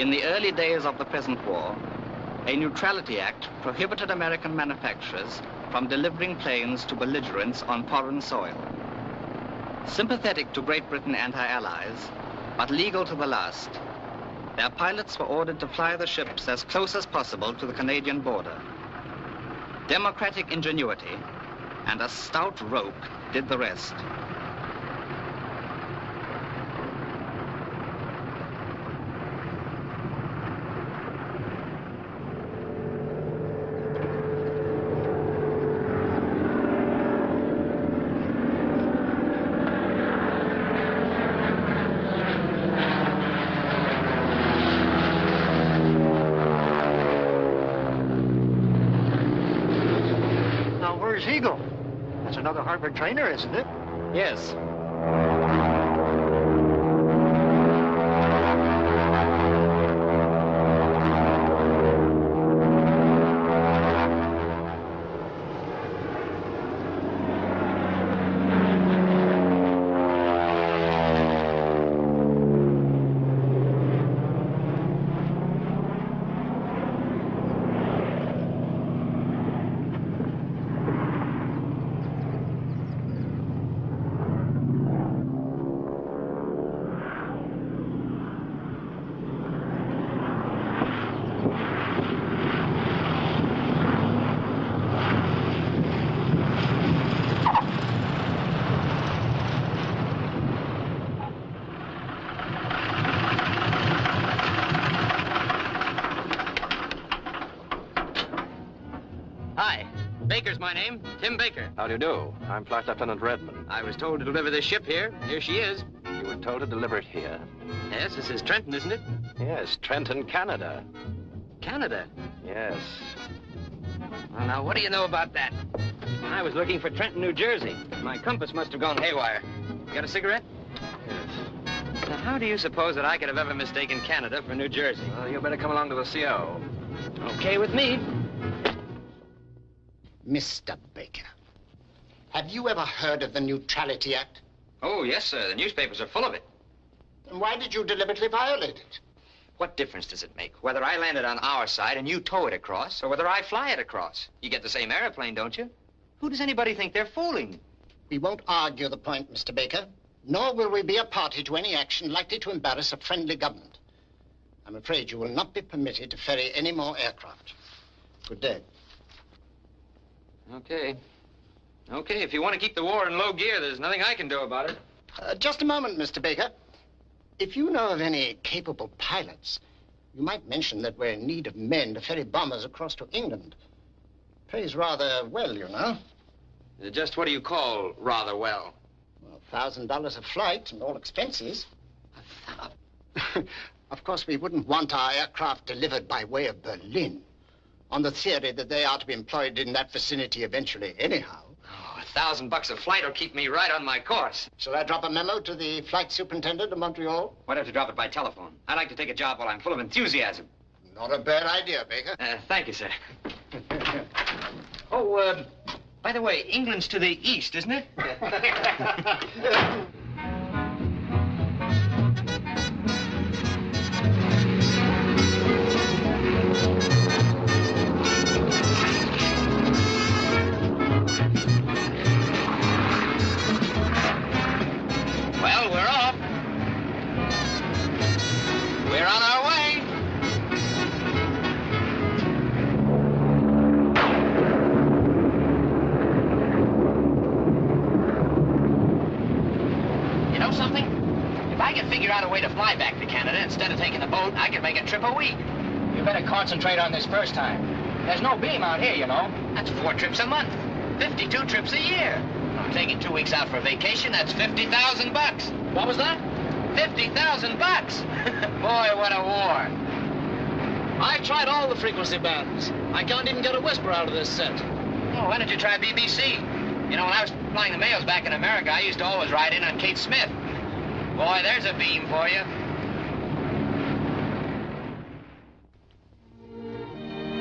In the early days of the present war, a Neutrality Act prohibited American manufacturers from delivering planes to belligerents on foreign soil. Sympathetic to Great Britain and her allies, but legal to the last, their pilots were ordered to fly the ships as close as possible to the Canadian border. Democratic ingenuity and a stout rope did the rest. Where's Eagle? That's another Harvard trainer, isn't it? Yes. Baker's my name, Tim Baker. How do you do? I'm Flight Lieutenant Redmond. I was told to deliver this ship here. Here she is. You were told to deliver it here? Yes, this is Trenton, isn't it? Yes, Trenton, Canada. Canada? Yes. Well, now, what do you know about that? I was looking for Trenton, New Jersey. My compass must have gone haywire. You got a cigarette? Yes. Now, how do you suppose that I could have ever mistaken Canada for New Jersey? Well, you better come along to the CO. Okay with me. Mr. Baker, have you ever heard of the Neutrality Act? Oh, yes, sir. The newspapers are full of it. Then why did you deliberately violate it? What difference does it make? Whether I land it on our side and you tow it across, or whether I fly it across? You get the same airplane, don't you? Who does anybody think they're fooling? We won't argue the point, Mr. Baker, nor will we be a party to any action likely to embarrass a friendly government. I'm afraid you will not be permitted to ferry any more aircraft. Good day. Okay. Okay, if you want to keep the war in low gear, there's nothing I can do about it. Just a moment, Mr. Baker. If you know of any capable pilots, you might mention that we're in need of men to ferry bombers across to England. Pays rather well, you know. Just what do you call rather well? Well, $1,000 a flight and all expenses. Of course, we wouldn't want our aircraft delivered by way of Berlin, on the theory that they are to be employed in that vicinity eventually anyhow. Oh, $1,000 a flight will keep me right on my course. Shall I drop a memo to the flight superintendent of Montreal? Why don't you drop it by telephone? I'd like to take a job while I'm full of enthusiasm. Not a bad idea, Baker. Thank you, sir. By the way, England's to the east, isn't it? Well, we're off. We're on our way. You know something? If I could figure out a way to fly back to Canada instead of taking the boat, I could make a trip a week. You better concentrate on this first time. There's no beam out here, you know. That's 4 trips a month. 52 trips a year. I'm taking 2 weeks out for vacation. That's $50,000. What was that? $50,000. Boy, what a war. I tried all the frequency bands. I can't even get a whisper out of this set. Oh, why don't you try BBC? You know, when I was flying the mails back in America, I used to always ride in on Kate Smith. Boy, there's a beam for you.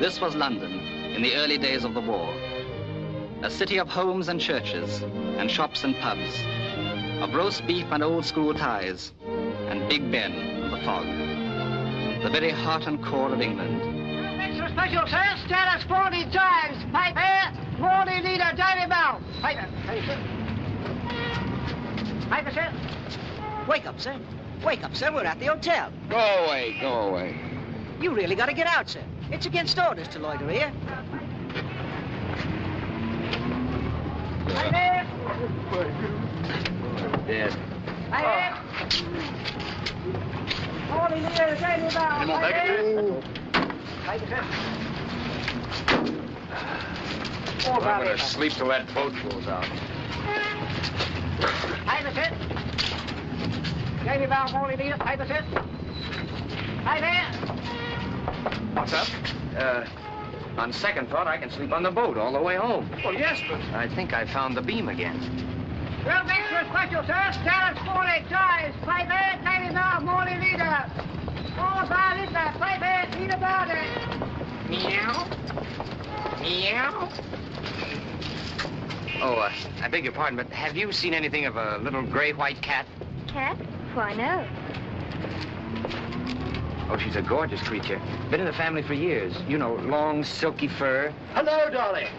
This was London in the early days of the war. A city of homes and churches, and shops and pubs, of roast beef and old school ties, and Big Ben, the fog. the very heart and core of England. Extra special, sir. Status 40 times. Pipe air. Morning leader, Davy Bell. Piper. Piper, sir. Wake up, sir. Wake up, sir. We're at the hotel. Go away, go away. You really got to get out, sir. It's against orders to loiter here. Piper. Dead. Piper. Morning leader, Davy Bell. Come on, Baker. Piper, sir. I'm gonna sleep till that boat pulls out. Piper, sir. Davy Bell, morning leader. Piper, sir. Piper. What's up? On second thought, I can sleep on the boat all the way home. Well, yes, but I think I found the beam again. Well, extra special, sir. Status 40 times. Piper, Davy Bell, morning leader. All valid, Piper, leader body. Meow. Meow. Oh, I beg your pardon, but have you seen anything of a little gray-white cat? Cat? Why, no. Oh, she's a gorgeous creature. Been in the family for years. You know, long, silky fur. Hello, Dolly.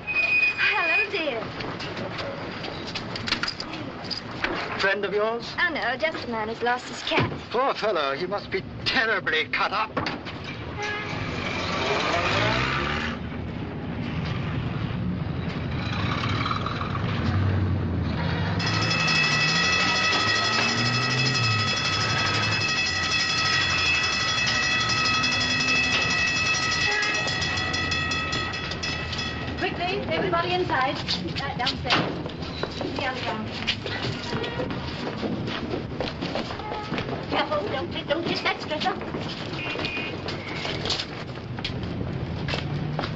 Hello, dear. Friend of yours? Oh, no, just a man who's lost his cat. Poor fellow. He must be terribly cut up. Quickly, everybody inside. Downstairs. Down. Careful, don't hit that stretcher.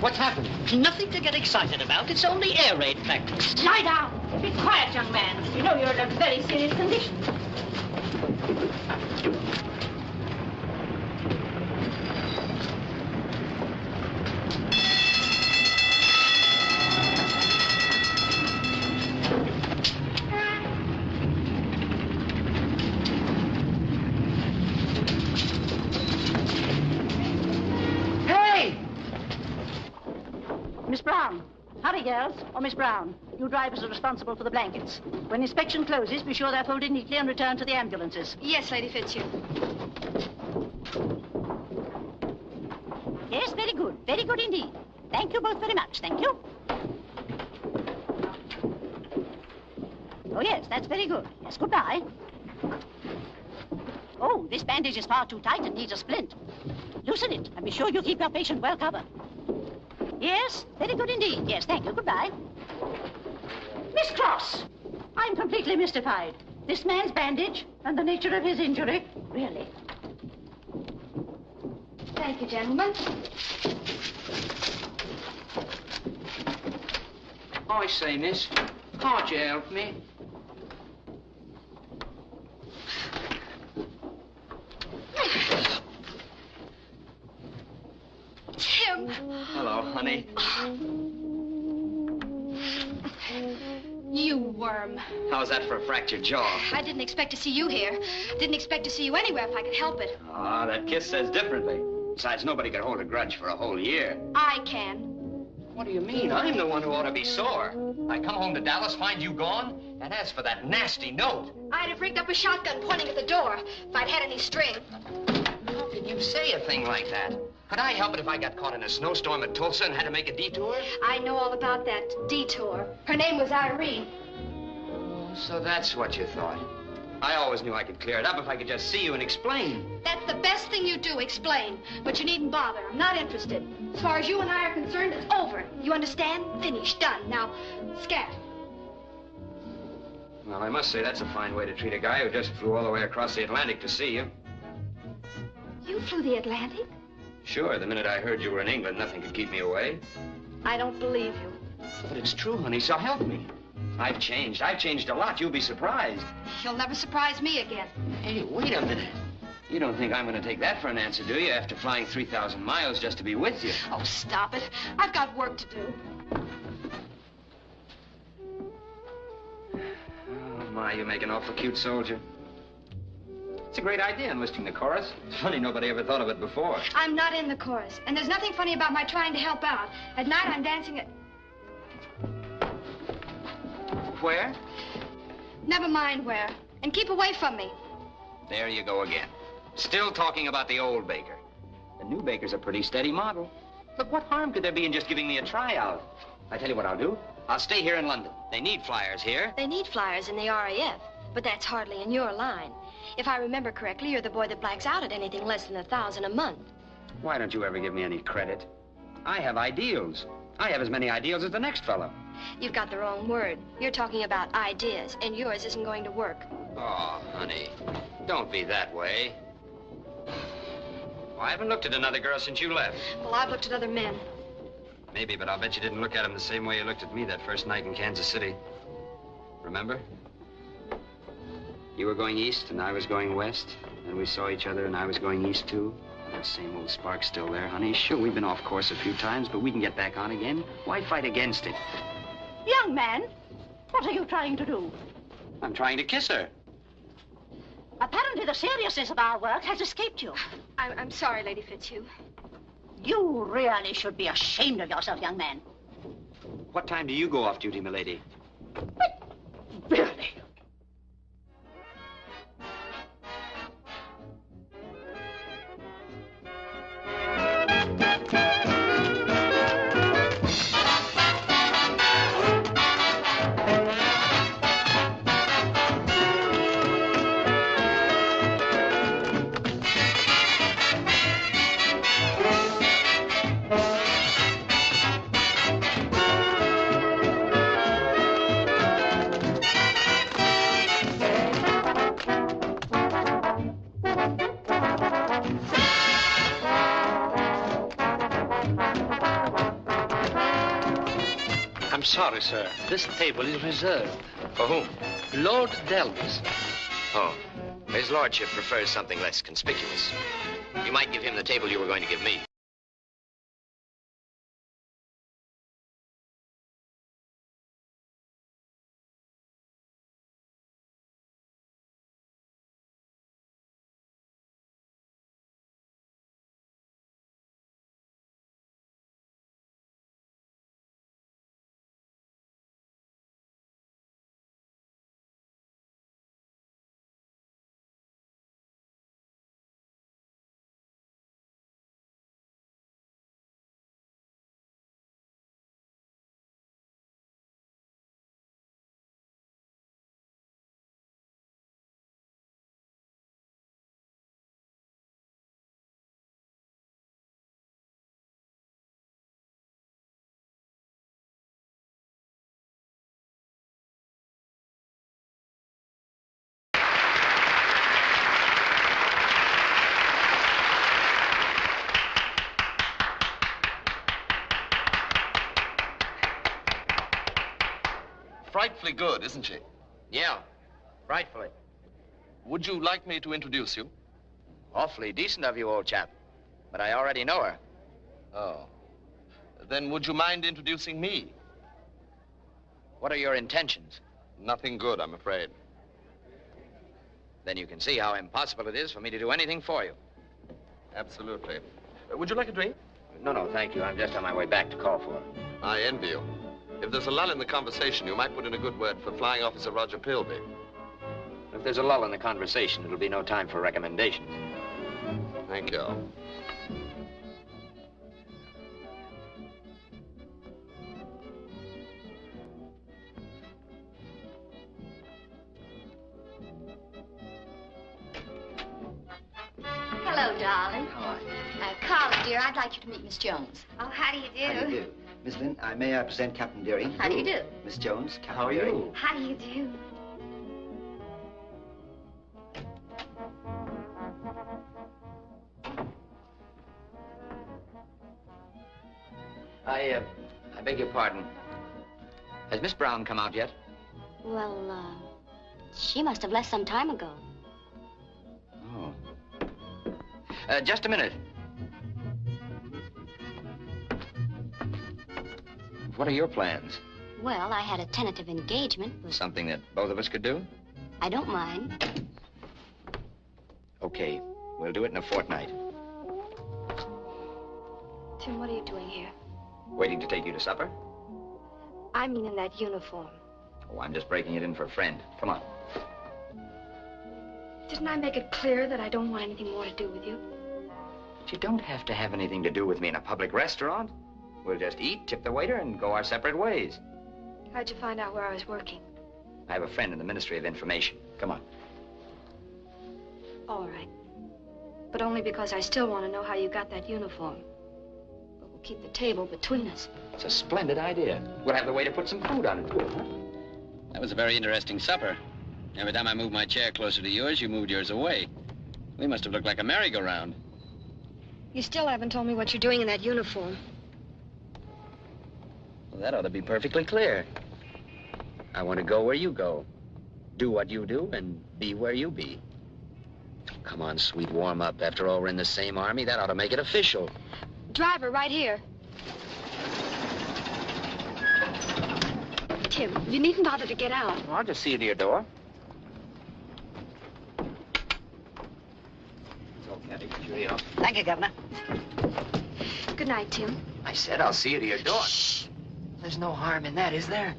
What's happened? Nothing to get excited about. It's only air raid practice. Lie down. Be quiet, young man. You know you're in a very serious condition. Miss Brown. Hurry, girls. Or Miss Brown. You drivers are responsible for the blankets. When inspection closes, be sure they're folded neatly and returned to the ambulances. Yes, Lady Fitzhugh. Yes, very good. Very good indeed. Thank you both very much. Thank you. Oh, yes, that's very good. Yes, goodbye. Oh, this bandage is far too tight and needs a splint. Loosen it, and be sure you keep your patient well covered. Yes, very good indeed. Yes, thank you. Goodbye. Miss Cross, I'm completely mystified. This man's bandage and the nature of his injury, really. Thank you, gentlemen. I say, miss, can't you help me? Tim. Hello, honey. You worm. How's that for a fractured jaw? I didn't expect to see you here. Didn't expect to see you anywhere if I could help it. Ah, that kiss says differently. Besides, nobody could hold a grudge for a whole year. I can. What do you mean? I'm the one who ought to be sore. I come home to Dallas, find you gone, and as for that nasty note... I'd have rigged up a shotgun pointing at the door if I'd had any string. How can you say a thing like that? Could I help it if I got caught in a snowstorm at Tulsa and had to make a detour? I know all about that detour. Her name was Irene. Oh, so that's what you thought. I always knew I could clear it up if I could just see you and explain. That's the best thing you do, explain. But you needn't bother. I'm not interested. As far as you and I are concerned, it's over. You understand? Finished. Done. Now, scat. Well, I must say that's a fine way to treat a guy who just flew all the way across the Atlantic to see you. You flew the Atlantic? Sure, the minute I heard you were in England, nothing could keep me away. I don't believe you. But it's true, honey, so help me. I've changed a lot. You'll be surprised. You'll never surprise me again. Hey, wait a minute. You don't think I'm going to take that for an answer, do you, after flying 3,000 miles just to be with you? Oh, stop it. I've got work to do. Oh, my, you make an awful cute soldier. It's a great idea, enlisting the chorus. It's funny nobody ever thought of it before. I'm not in the chorus, and there's nothing funny about my trying to help out. At night, I'm dancing at... Where? Never mind where. And keep away from me. There you go again. Still talking about the old baker. The new baker's a pretty steady model. Look, what harm could there be in just giving me a tryout? I tell you what I'll do. I'll stay here in London. They need flyers here. They need flyers in the RAF, but that's hardly in your line. If I remember correctly, you're the boy that blacks out at anything less than $1,000 a month. Why don't you ever give me any credit? I have ideals. I have as many ideals as the next fellow. You've got the wrong word. You're talking about ideas, and yours isn't going to work. Oh, honey, don't be that way. Well, I haven't looked at another girl since you left. Well, I've looked at other men. Maybe, but I'll bet you didn't look at him the same way you looked at me that first night in Kansas City. Remember? You were going east and I was going west. And we saw each other and I was going east too. That same old spark's still there, honey. Sure, we've been off course a few times, but we can get back on again. Why fight against it? Young man, what are you trying to do? I'm trying to kiss her. Apparently the seriousness of our work has escaped you. I'm sorry, Lady Fitzhugh. You really should be ashamed of yourself, young man. What time do you go off duty, milady? Really? I'm sorry, sir. This table is reserved. For whom? Lord Delvis. Oh, his lordship prefers something less conspicuous. You might give him the table you were going to give me. Frightfully good, isn't she? Yeah, frightfully. Would you like me to introduce you? Awfully decent of you, old chap. But I already know her. Oh. Then would you mind introducing me? What are your intentions? Nothing good, I'm afraid. Then you can see how impossible it is for me to do anything for you. Absolutely. Would you like a drink? No, thank you. I'm just on my way back to call for her. I envy you. If there's a lull in the conversation, you might put in a good word for Flying Officer Roger Pilby. If there's a lull in the conversation, it'll be no time for recommendations. Thank you. Hello, darling. How are you? Carla, dear, I'd like you to meet Miss Jones. Oh, how do you do? How do you do? Miss Lynn, may I present Captain Deering? How do you do? Miss Jones, Captain How are Deering. you? How do you do? I beg your pardon. Has Miss Brown come out yet? Well, she must have left some time ago. Oh. Just a minute. What are your plans? Well, I had a tentative engagement, but Something that both of us could do? I don't mind. Okay, we'll do it in a fortnight. Tim, what are you doing here? Waiting to take you to supper? I mean in that uniform. Oh, I'm just breaking it in for a friend. Come on. Didn't I make it clear that I don't want anything more to do with you? But you don't have to have anything to do with me in a public restaurant. We'll just eat, tip the waiter, and go our separate ways. How'd you find out where I was working? I have a friend in the Ministry of Information. Come on. All right. But only because I still want to know how you got that uniform. But we'll keep the table between us. It's a splendid idea. We'll have the waiter put some food on it, too, huh? That was a very interesting supper. Every time I moved my chair closer to yours, you moved yours away. We must have looked like a merry-go-round. You still haven't told me what you're doing in that uniform. Well, that ought to be perfectly clear. I want to go where you go, do what you do, and be where you be. Come on, sweet, warm up. After all, we're in the same army. That ought to make it official. Driver, right here. Tim, you needn't bother to get out. Well, I'll just see you to your door. So, Kathy, cheerio. Thank you, Governor. Good night, Tim. I said I'll see you to your door. Shh. There's no harm in that, is there?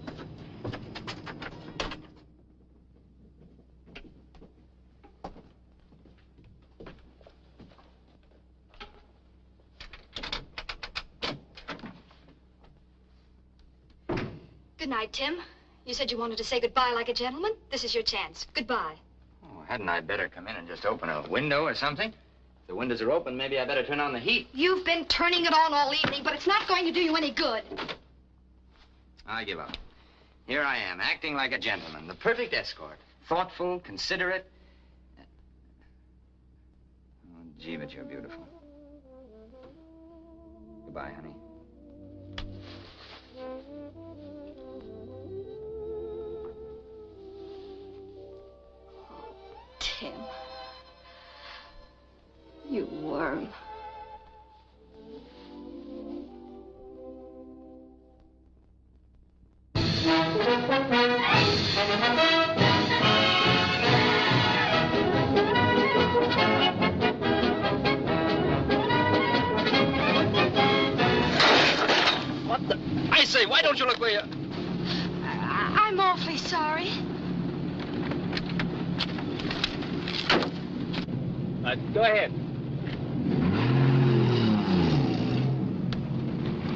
Good night, Tim. You said you wanted to say goodbye like a gentleman. This is your chance. Goodbye. Oh, hadn't I better come in and just open a window or something? If the windows are open, maybe I better turn on the heat. You've been turning it on all evening, but it's not going to do you any good. I give up. Here I am, acting like a gentleman, the perfect escort. Thoughtful, considerate. Oh, gee, but you're beautiful. Goodbye, honey. Tim. You worm. What the? I say, why don't you look where you... I'm awfully sorry. Go ahead.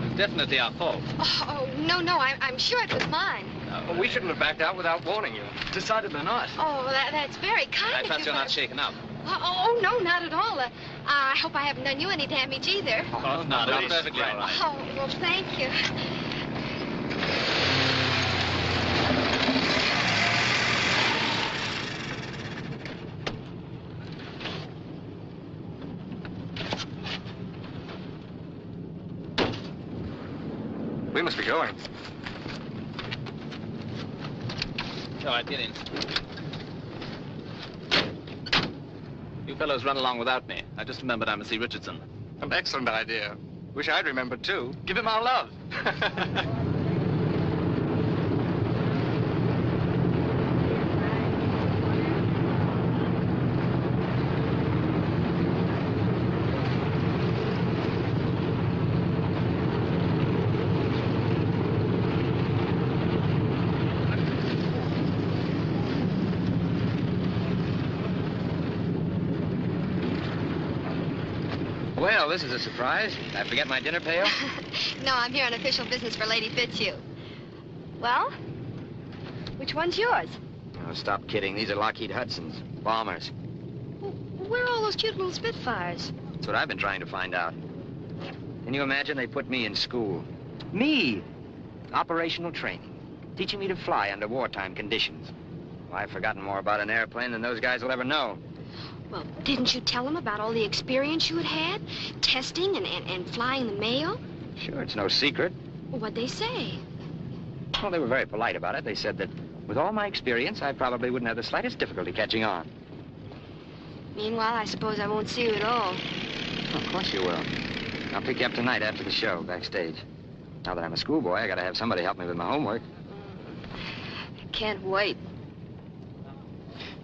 It's definitely our fault. Oh, no, I'm sure it was mine. We shouldn't have backed out without warning you. Decidedly not. Oh, that's very kind I of trust you. you're not shaken up. Oh, no, not at all. I hope I haven't done you any damage either. Oh, no, that's perfectly all right. Oh, well, thank you. We must be going. All right, get in. You fellows run along without me. I just remembered I must see Richardson. An excellent idea. Wish I'd remembered, too. Give him our love. Well, this is a surprise. Did I forget my dinner pail? No, I'm here on official business for Lady Fitzhugh. Well, which one's yours? Oh, stop kidding. These are Lockheed Hudsons. Bombers. Where are all those cute little Spitfires? That's what I've been trying to find out. Can you imagine they put me in school? Me! Operational training. Teaching me to fly under wartime conditions. Well, I've forgotten more about an airplane than those guys will ever know. Well, didn't you tell them about all the experience you had? Testing and flying the mail? Sure, it's no secret. Well, what'd they say? Well, they were very polite about it. They said that with all my experience, I probably wouldn't have the slightest difficulty catching on. Meanwhile, I suppose I won't see you at all. Oh, of course you will. I'll pick you up tonight after the show, backstage. Now that I'm a schoolboy, I gotta have somebody help me with my homework. I can't wait.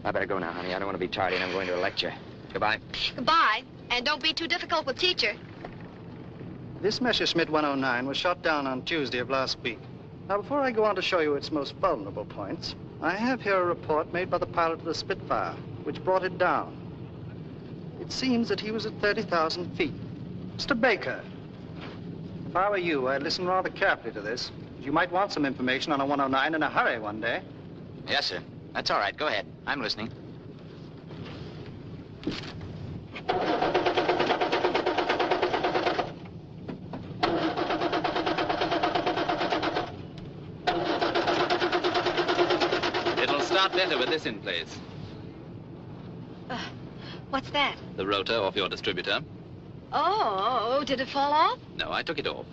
I better go now, honey. I don't want to be tardy, and I'm going to a lecture. Goodbye. Goodbye. And don't be too difficult with teacher. This Messerschmitt 109 was shot down on Tuesday of last week. Now, before I go on to show you its most vulnerable points, I have here a report made by the pilot of the Spitfire, which brought it down. It seems that he was at 30,000 feet. Mr. Baker, if I were you, I'd listen rather carefully to this. You might want some information on a 109 in a hurry one day. Yes, sir. That's all right. Go ahead. I'm listening. It'll start better with this in place. What's that? The rotor off your distributor. Oh, did it fall off? No, I took it off.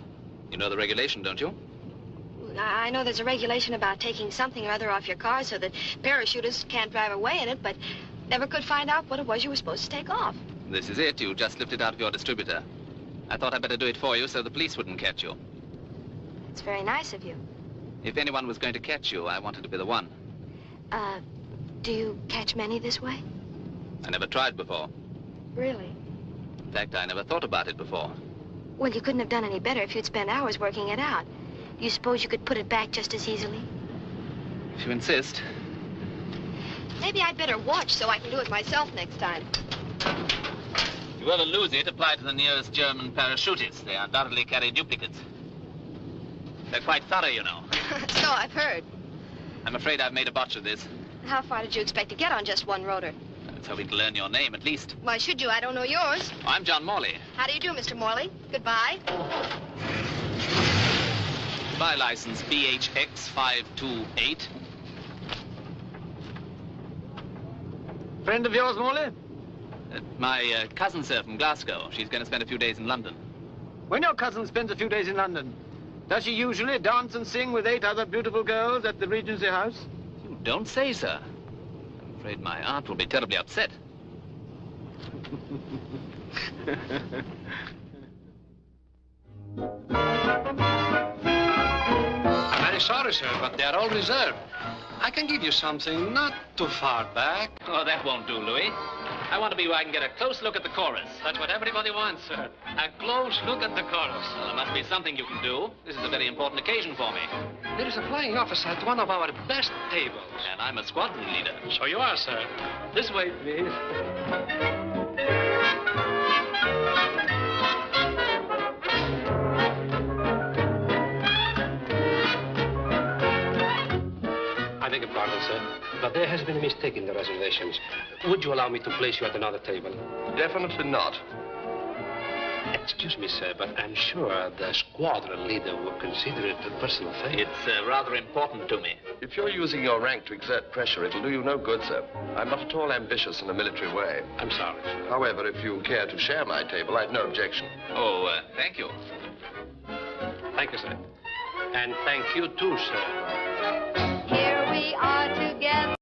You know the regulation, don't you? I know there's a regulation about taking something or other off your car so that parachutists can't drive away in it, but never could find out what it was you were supposed to take off. This is it. You just lifted out of your distributor. I thought I'd better do it for you so the police wouldn't catch you. It's very nice of you. If anyone was going to catch you, I wanted to be the one. Do you catch many this way? I never tried before. Really? In fact, I never thought about it before. Well, you couldn't have done any better if you'd spent hours working it out. Do you suppose you could put it back just as easily? If you insist. Maybe I'd better watch so I can do it myself next time. If you ever lose it, apply to the nearest German parachutists. They undoubtedly carry duplicates. They're quite thorough, you know. So I've heard. I'm afraid I've made a botch of this. How far did you expect to get on just one rotor? I was hoping to learn your name, at least. Why should you? I don't know yours. I'm John Morley. How do you do, Mr. Morley? Goodbye. Spy license BHX 528. Friend of yours, Morley? My cousin, sir, from Glasgow. She's going to spend a few days in London. When your cousin spends a few days in London, does she usually dance and sing with 8 other beautiful girls at the Regency House? You don't say, sir. I'm afraid my aunt will be terribly upset. I'm very sorry, sir, but they are all reserved. I can give you something not too far back. Oh, that won't do, Louis. I want to be where I can get a close look at the chorus. That's what everybody wants, sir. A close look at the chorus. Well, there must be something you can do. This is a very important occasion for me. There is a flying officer at one of our best tables. And I'm a squadron leader. So you are, sir. This way, please. I beg your pardon, sir, but there has been a mistake in the reservations. Would you allow me to place you at another table? Definitely not. Excuse me, sir, but I'm sure the squadron leader will consider it a personal favor. It's rather important to me. If you're using your rank to exert pressure, it'll do you no good, sir. I'm not at all ambitious in a military way. I'm sorry, sir. However, if you care to share my table, I've no objection. Oh, thank you. Thank you, sir. And thank you, too, sir. Here we are together.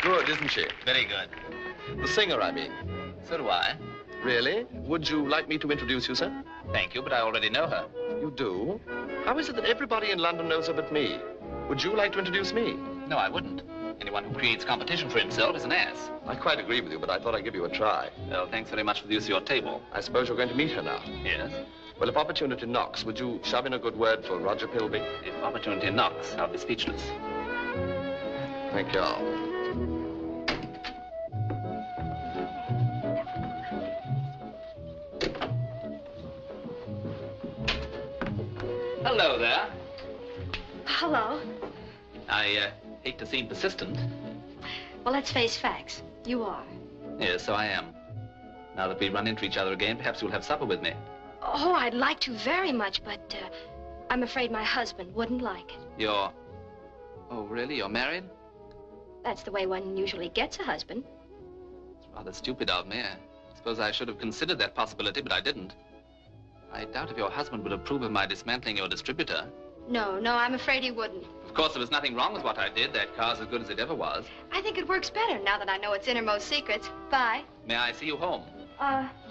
Good, isn't she? Very good. The singer, I mean. So do I. Really? Would you like me to introduce you, sir? Thank you, but I already know her. You do? How is it that everybody in London knows her but me? Would you like to introduce me? No, I wouldn't. Anyone who creates competition for himself is an ass. I quite agree with you, but I thought I'd give you a try. Well, thanks very much for the use of your table. I suppose you're going to meet her now. Yes. Well, if opportunity knocks, would you shove in a good word for Roger Pilby? If opportunity knocks, I'll be speechless. Thank you all. Hello there. Hello. I hate to seem persistent. Well, let's face facts. You are. Yes, so I am. Now that we run into each other again, perhaps you'll have supper with me. Oh, I'd like to very much, but I'm afraid my husband wouldn't like it. You're... Oh, really? You're married? That's the way one usually gets a husband. It's rather stupid of me. I suppose I should have considered that possibility, but I didn't. I doubt if your husband would approve of my dismantling your distributor. No, I'm afraid he wouldn't. Of course, there was nothing wrong with what I did. That car's as good as it ever was. I think it works better now that I know its innermost secrets. Bye. May I see you home?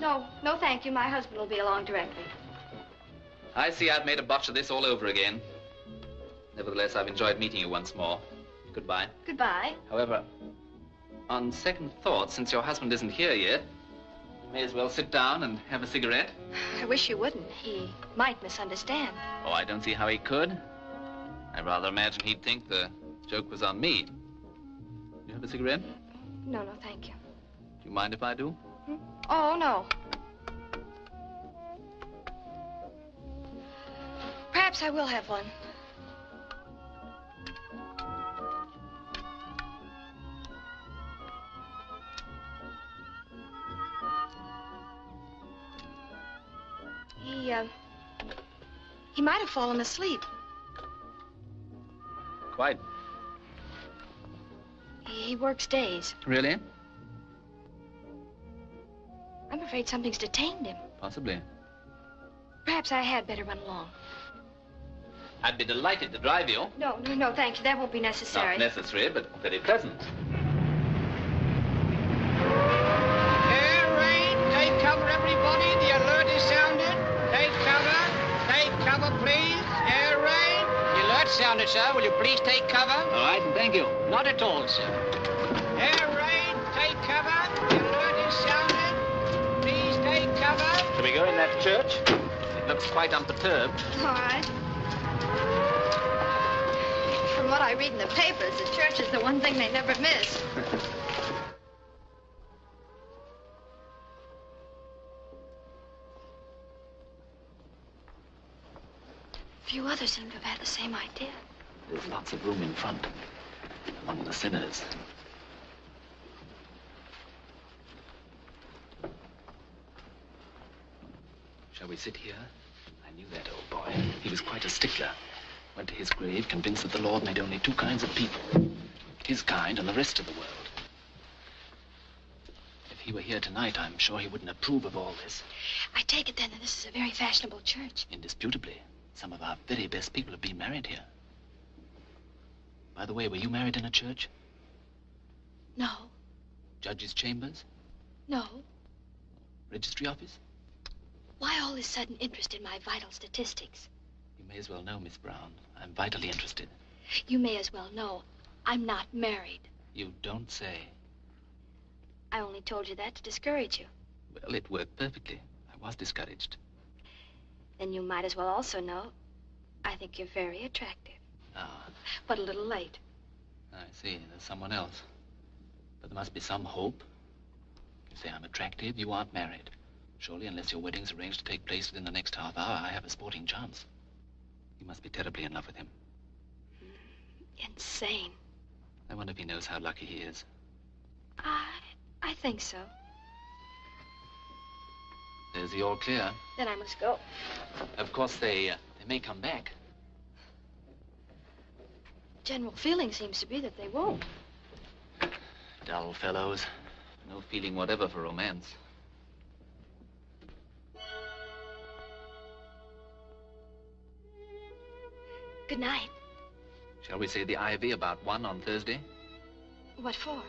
No, thank you. My husband will be along directly. I see I've made a botch of this all over again. Nevertheless, I've enjoyed meeting you once more. Goodbye. Goodbye. However, on second thought, since your husband isn't here yet, you may as well sit down and have a cigarette. I wish you wouldn't. He might misunderstand. Oh, I don't see how he could. I rather imagine he'd think the joke was on me. You have a cigarette? No, thank you. Do you mind if I do? Oh, no. Perhaps I will have one. He might have fallen asleep. Quite. He works days. Really? I'm afraid something's detained him. Possibly. Perhaps I had better run along. I'd be delighted to drive you. No, thank you. That won't be necessary. Not necessary, but very pleasant. Air raid, take cover, everybody. The alert is sounded. Take cover. Take cover, please. Air raid. The alert sounded, sir. Will you please take cover? All right, and thank you. Not at all, sir. Air raid, take cover. The alert is sounded. Please take cover. Shall we go in that church? It looks quite unperturbed. All right. From what I read in the papers, the church is the one thing they never miss. Few others seem to have had the same idea. There's lots of room in front, among the sinners. Shall we sit here? I knew that old boy. He was quite a stickler. Went to his grave, convinced that the Lord made only two kinds of people. His kind and the rest of the world. If he were here tonight, I'm sure he wouldn't approve of all this. I take it then that this is a very fashionable church. Indisputably. Some of our very best people have been married here. By the way, were you married in a church? No. Judge's chambers? No. Registry office? Why all this sudden interest in my vital statistics? You may as well know, Miss Brown. I'm vitally interested. You may as well know I'm not married. You don't say. I only told you that to discourage you. Well, it worked perfectly. I was discouraged. Then you might as well also know I think you're very attractive. Ah. But a little late. I see. There's someone else. But there must be some hope. You say I'm attractive. You aren't married. Surely, unless your wedding's arranged to take place within the next half hour, I have a sporting chance. You must be terribly in love with him. Insane. I wonder if he knows how lucky he is. I think so. There's the all clear. Then I must go. Of course, they may come back. General feeling seems to be that they won't. Dull fellows. No feeling whatever for romance. Good night. Shall we say the Ivy about 1 on Thursday? What for?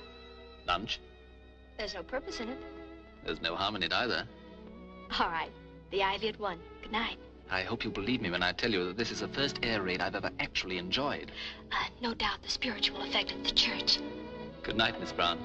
Lunch. There's no purpose in it. There's no harm in it either. All right. The Ivy at 1. Good night. I hope you believe me when I tell you that this is the first air raid I've ever actually enjoyed. No doubt the spiritual effect of the church. Good night, Miss Brown.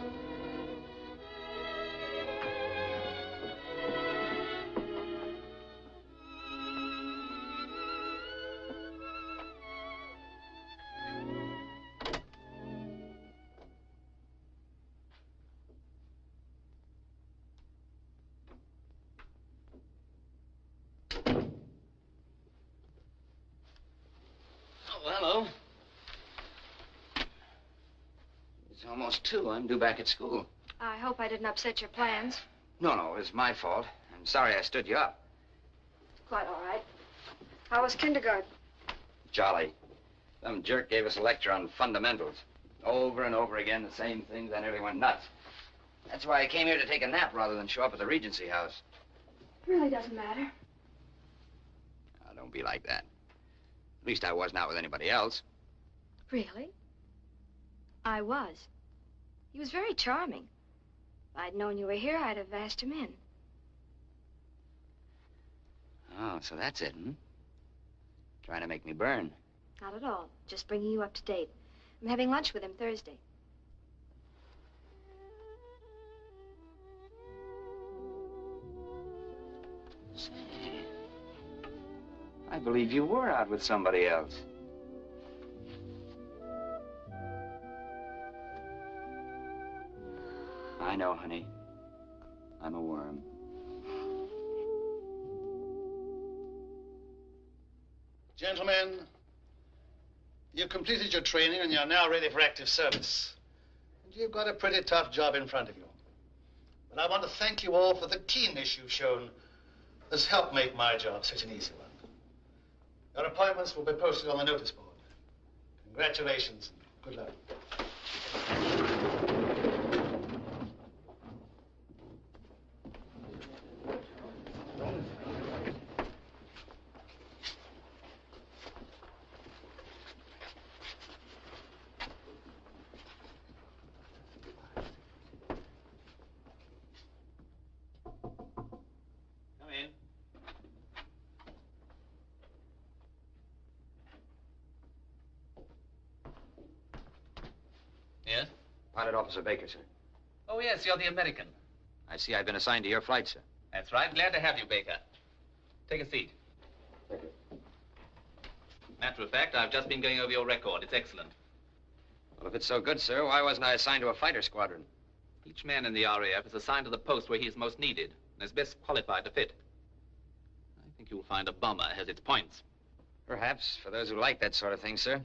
Almost 2. I'm due back at school. I hope I didn't upset your plans. No, it was my fault. I'm sorry I stood you up. Quite all right. How was kindergarten? Jolly. Some jerk gave us a lecture on fundamentals. Over and over again, the same things. I nearly went nuts. That's why I came here to take a nap rather than show up at the Regency House. It really doesn't matter. Now, don't be like that. At least I was not with anybody else. Really? I was. He was very charming. If I'd known you were here, I'd have asked him in. Oh, so that's it, hmm? Trying to make me burn. Not at all. Just bringing you up to date. I'm having lunch with him Thursday. Say, I believe you were out with somebody else. I know, honey. I'm a worm. Gentlemen, you've completed your training and you're now ready for active service. And you've got a pretty tough job in front of you. But I want to thank you all for the keenness you've shown that's helped make my job such an easy one. Your appointments will be posted on the notice board. Congratulations and good luck. Yes? Pilot Officer Baker, sir. Oh, yes, you're the American. I see I've been assigned to your flight, sir. That's right. Glad to have you, Baker. Take a seat. Thank you. Matter of fact, I've just been going over your record. It's excellent. Well, if it's so good, sir, why wasn't I assigned to a fighter squadron? Each man in the RAF is assigned to the post where he is most needed and is best qualified to fit. I think you'll find a bomber has its points. Perhaps, for those who like that sort of thing, sir.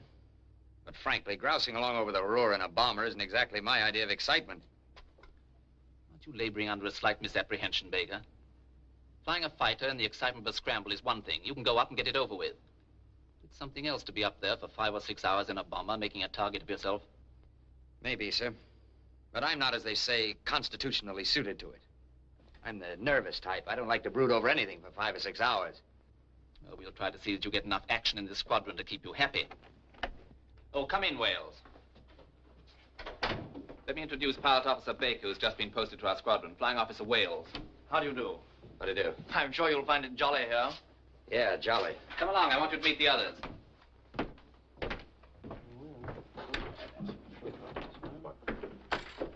But frankly, grousing along over the Ruhr in a bomber isn't exactly my idea of excitement. Aren't you laboring under a slight misapprehension, Baker? Flying a fighter in the excitement of a scramble is one thing. You can go up and get it over with. It's something else to be up there for 5 or 6 hours in a bomber, making a target of yourself. Maybe, sir. But I'm not, as they say, constitutionally suited to it. I'm the nervous type. I don't like to brood over anything for 5 or 6 hours. Well, we'll try to see that you get enough action in this squadron to keep you happy. Oh, come in, Wales. Let me introduce Pilot Officer Baker, who's just been posted to our squadron. Flying Officer Wales. How do you do? How do you do? I'm sure you'll find it jolly here. Yeah, jolly. Come along. I want you to meet the others.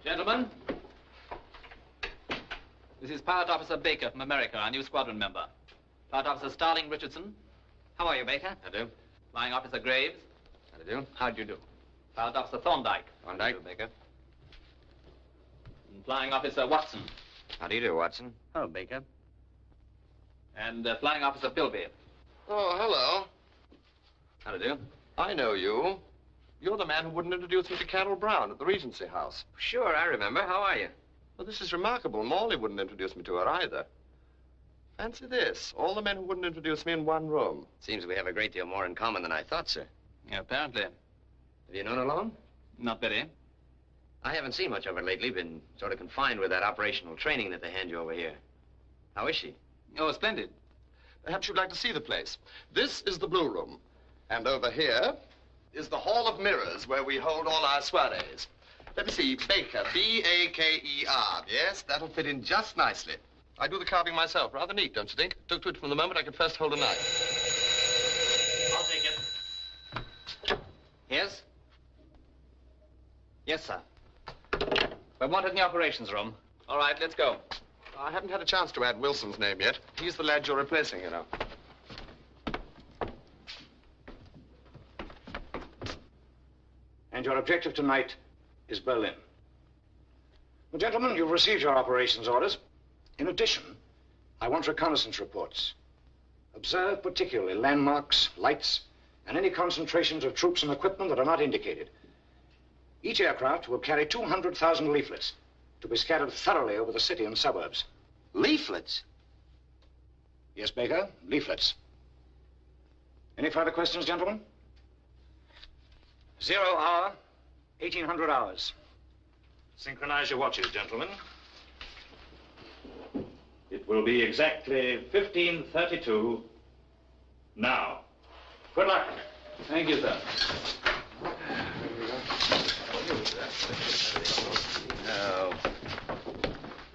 Gentlemen, this is Pilot Officer Baker from America, our new squadron member. Pilot Officer Starling Richardson. How are you, Baker? How do? Flying Officer Graves. How do? How do you do? Pilot Officer Thorndyke. Thorndyke. How do, Baker. And Flying Officer Watson. How do you do, Watson? Hello, Baker. And Flying Officer Philby. Oh, hello. How do you do? I know you. You're the man who wouldn't introduce me to Carol Brown at the Regency House. Sure, I remember. How are you? Well, this is remarkable. Morley wouldn't introduce me to her either. Fancy this. All the men who wouldn't introduce me in one room. Seems we have a great deal more in common than I thought, sir. Yeah, apparently. Have you known her long? Not very. I haven't seen much of her lately. Been sort of confined with that operational training that they hand you over here. How is she? Oh, splendid. Perhaps you'd like to see the place. This is the Blue Room. And over here is the Hall of Mirrors, where we hold all our soirees. Let me see. Baker. B-A-K-E-R. Yes, that'll fit in just nicely. I do the carving myself. Rather neat, don't you think? Took to it from the moment I could first hold a knife. I'll take it. Yes? Yes, sir. We're wanted in the operations room. All right, let's go. I haven't had a chance to add Wilson's name yet. He's the lad you're replacing, you know. And your objective tonight is Berlin. Well, gentlemen, you've received your operations orders. In addition, I want reconnaissance reports. Observe particularly landmarks, lights, and any concentrations of troops and equipment that are not indicated. Each aircraft will carry 200,000 leaflets to be scattered thoroughly over the city and suburbs. Leaflets? Yes, Baker, leaflets. Any further questions, gentlemen? 0 hour, 1800 hours. Synchronize your watches, gentlemen. It will be exactly 15:32 now. Good luck. Thank you, sir. No.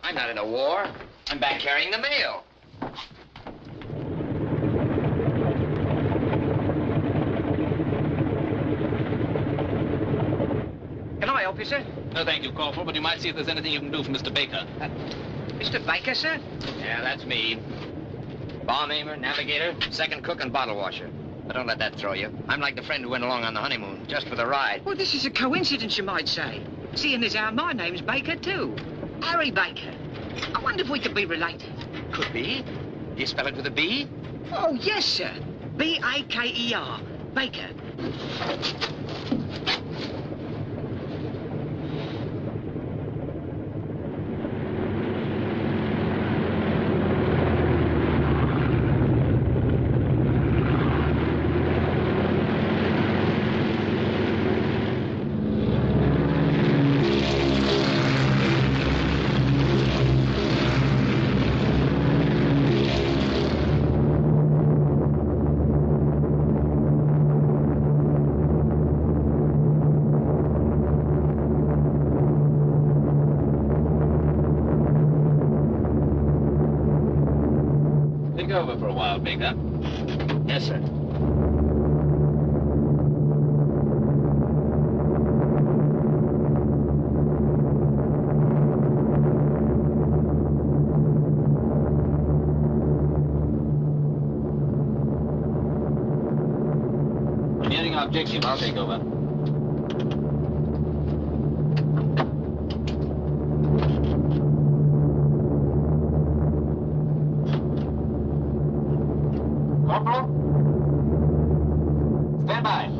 I'm not in a war. I'm back carrying the mail. Can I help you, sir? No, thank you, Corporal, but you might see if there's anything you can do for Mr. Baker. Mr. Baker, sir? Yeah, that's me. Bomb aimer, navigator, second cook, and bottle washer. But don't let that throw you. I'm like the friend who went along on the honeymoon, just for the ride. Well, this is a coincidence, you might say. Seeing as how my name's Baker, too. Harry Baker. I wonder if we could be related. Could be. Do you spell it with a B? Oh, yes, sir. B-A-K-E-R. Baker. Over for a while, Baker. Yes, sir. Nearing our objective, I'll take over. Corporal? Stand by.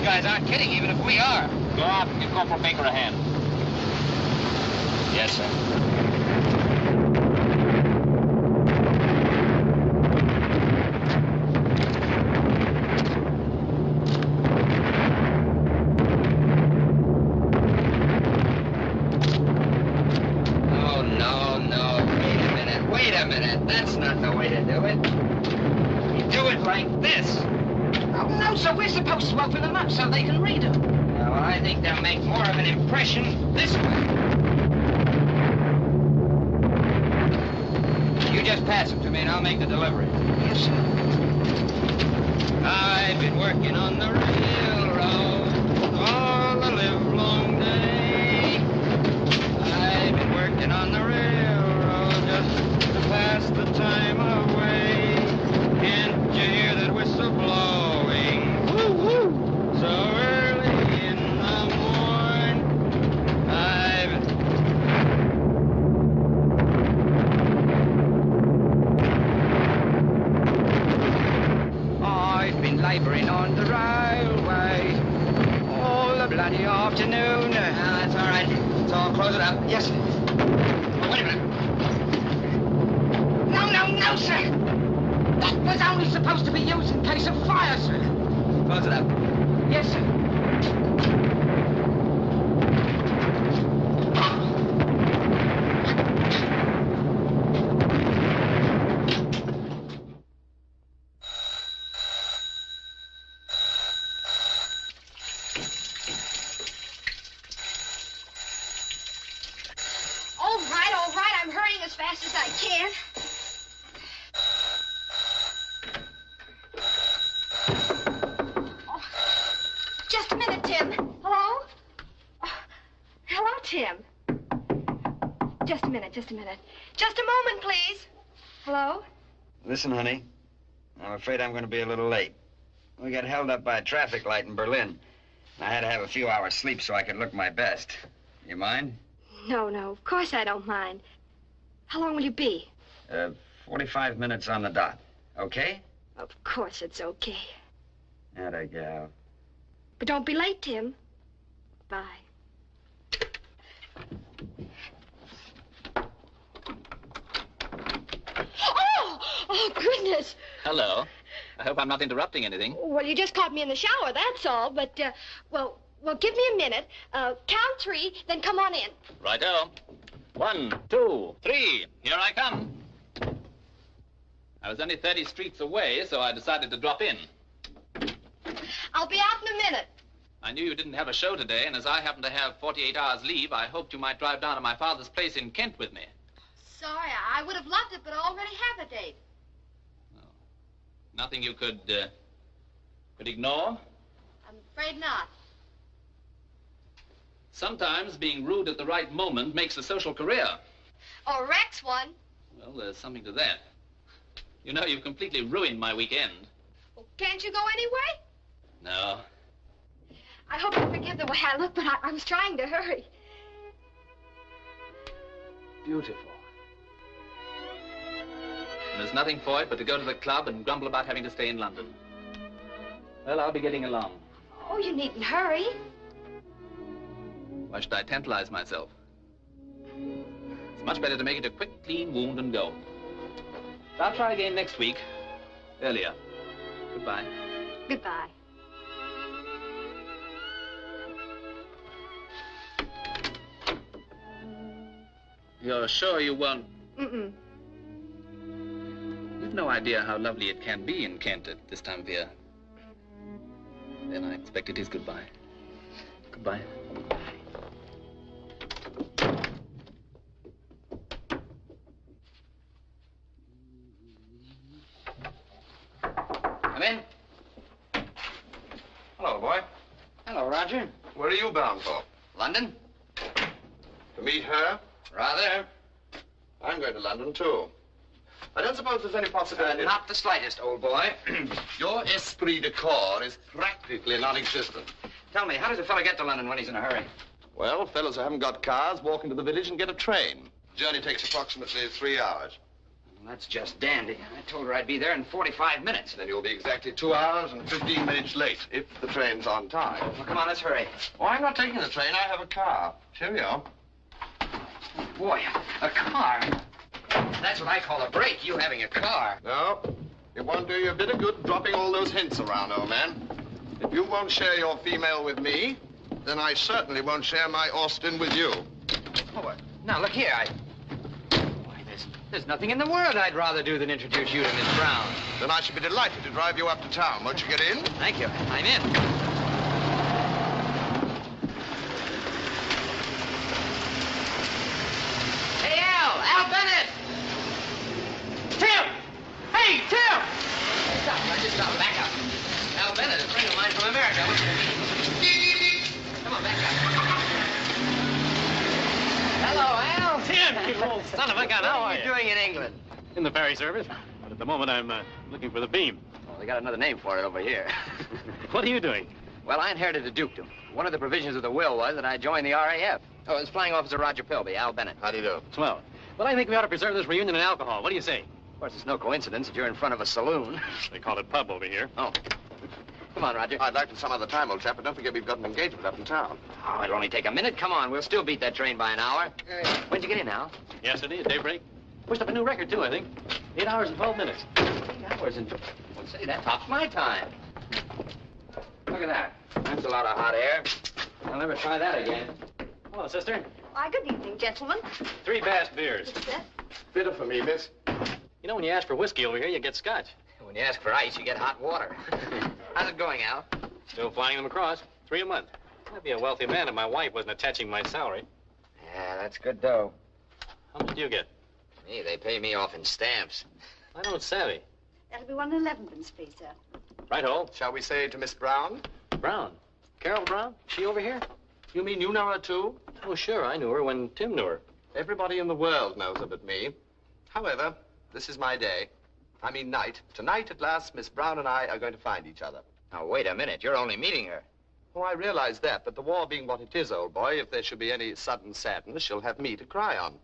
Guys aren't kidding, even if we are. Go out and give Corporal Baker a hand. Yes, sir. Oh, no. Wait a minute. That's not the way to do it. You do it like this. Oh, no, so we're supposed to open them up so they can read them. Well, I think they'll make more of an impression this way. You just pass them to me and I'll make the delivery. Yes, sir. I've been working on the railroad all the livelong day. I've been working on the railroad just to pass the time away. Can't you hear that whistle blowing? So early in the morning, I've been laboring on the railway all the bloody afternoon. That's all right. So I'll close it up. Yes, sir. Oh, wait a minute. No, sir. That was only supposed to be used in case of fire, sir. Close it up. Yes, sir. All right, I'm hurrying as fast as I can. minute, Tim. Hello? Oh, hello, Tim. Just a minute, just a minute. Just a moment, please. Hello? Listen, honey, I'm afraid I'm going to be a little late. We got held up by a traffic light in Berlin. I had to have a few hours sleep so I could look my best. You mind? No, of course I don't mind. How long will you be? 45 minutes on the dot. Okay? Of course it's okay. Atta gal. But don't be late, Tim. Bye. Oh, goodness. Hello. I hope I'm not interrupting anything. Well, you just caught me in the shower, that's all. But, well, give me a minute. Count 3, then come on in. Righto. 1, 2, 3. Here I come. I was only 30 streets away, so I decided to drop in. I'll be out in a minute. I knew you didn't have a show today, and as I happen to have 48 hours leave, I hoped you might drive down to my father's place in Kent with me. Sorry, I would have loved it, but I already have a date. Nothing you could ignore? I'm afraid not. Sometimes being rude at the right moment makes a social career. Or wrecks one. Well, there's something to that. You know, you've completely ruined my weekend. Well, can't you go anyway? No. I hope you forgive the way I look, but I was trying to hurry. Beautiful. And there's nothing for it but to go to the club and grumble about having to stay in London. Well, I'll be getting along. Oh, you needn't hurry. Why should I tantalize myself? It's much better to make it a quick, clean wound and go. I'll try again next week. Earlier. Goodbye. Goodbye. You're sure you won't? Mm-mm. You've no idea how lovely it can be in Kent at this time of year. Then I expect it is goodbye. Goodbye. Come in. Hello, boy. Hello, Roger. Where are you bound for? London? To meet her? Rather. I'm going to London, too. I don't suppose there's any possibility... Not the slightest, old boy. Your esprit de corps is practically non-existent. Tell me, how does a fella get to London when he's in a hurry? Well, fellows who haven't got cars walk into the village and get a train. Journey takes approximately 3 hours. Well, that's just dandy. I told her I'd be there in 45 minutes. Then you'll be exactly 2 hours and 15 minutes late, if the train's on time. Well, come on, let's hurry. Oh, I'm not taking the train. I have a car. Cheerio. Boy, a car. That's what I call a break, you having a car. No, it won't do you a bit of good dropping all those hints around, old man. If you won't share your female with me, then I certainly won't share my Austin with you. Oh, now, look here, Why, there's nothing in the world I'd rather do than introduce you to Miss Brown. Then I should be delighted to drive you up to town. Won't you get in? Thank you. I'm in. Al Bennett! Tim! Hey, Tim! Stop, back up. Al Bennett, a friend of mine from America. Come on, back up. Hello, Al. Tim, you old son of a gun, how are you? What are you doing in England? In the ferry service, but at the moment I'm looking for the beam. Well, they got another name for it over here. What are you doing? Well, I inherited a dukedom. One of the provisions of the will was that I join the RAF. Oh, it's Flying Officer Roger Pilby, Al Bennett. How do you do? Swell. Well, I think we ought to preserve this reunion in alcohol. What do you say? Of course, it's no coincidence that you're in front of a saloon. They call it pub over here. Oh. Come on, Roger. I'd like to some other time, old chap, but don't forget we've got an engagement up in town. Oh, it'll only take a minute. Come on, we'll still beat that train by an hour. When'd you get in, Al? Yesterday at daybreak. Pushed up a new record, too, I think. 8 hours and 12 minutes. 8 hours and... Well, say, that tops my time. Look at that. That's a lot of hot air. I'll never try that again. Hello, sister. Why, good evening, gentlemen. 3 Bass beers. Bitter for me, miss. You know, when you ask for whiskey over here, you get scotch. When you ask for ice, you get hot water. How's it going, Al? Still flying them across. 3 a month. I'd be a wealthy man if my wife wasn't attaching my salary. Yeah, that's good dough. How much do you get? Me, they pay me off in stamps. I don't savvy. That'll be 1 11pence, please, sir. Right-ho. Shall we say to Miss Brown? Brown? Carol Brown? She over here? You mean you know her too? Oh, sure. I knew her when Tim knew her. Everybody in the world knows her but me. However, this is my day. I mean night. Tonight, at last, Miss Brown and I are going to find each other. Now, wait a minute. You're only meeting her. Oh, I realize that, but the war being what it is, old boy, if there should be any sudden sadness, she'll have me to cry on.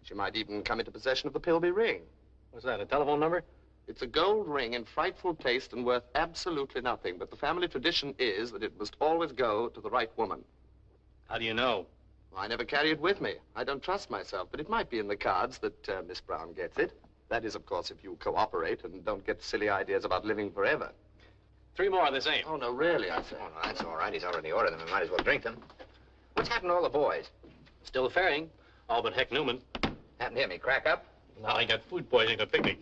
She might even come into possession of the Pilby ring. What's that, a telephone number? It's a gold ring in frightful taste and worth absolutely nothing, but the family tradition is that it must always go to the right woman. How do you know? Well, I never carry it with me. I don't trust myself, but it might be in the cards that Miss Brown gets it. That is, of course, if you cooperate and don't get silly ideas about living forever. 3 more of the same. Oh, no, really, I say. Oh, no, that's all right. He's already ordered them. We might as well drink them. What's happened to all the boys? Still ferrying. All but Heck Newman. Happened to him. He crack up? No, he got food poisoning at a picnic.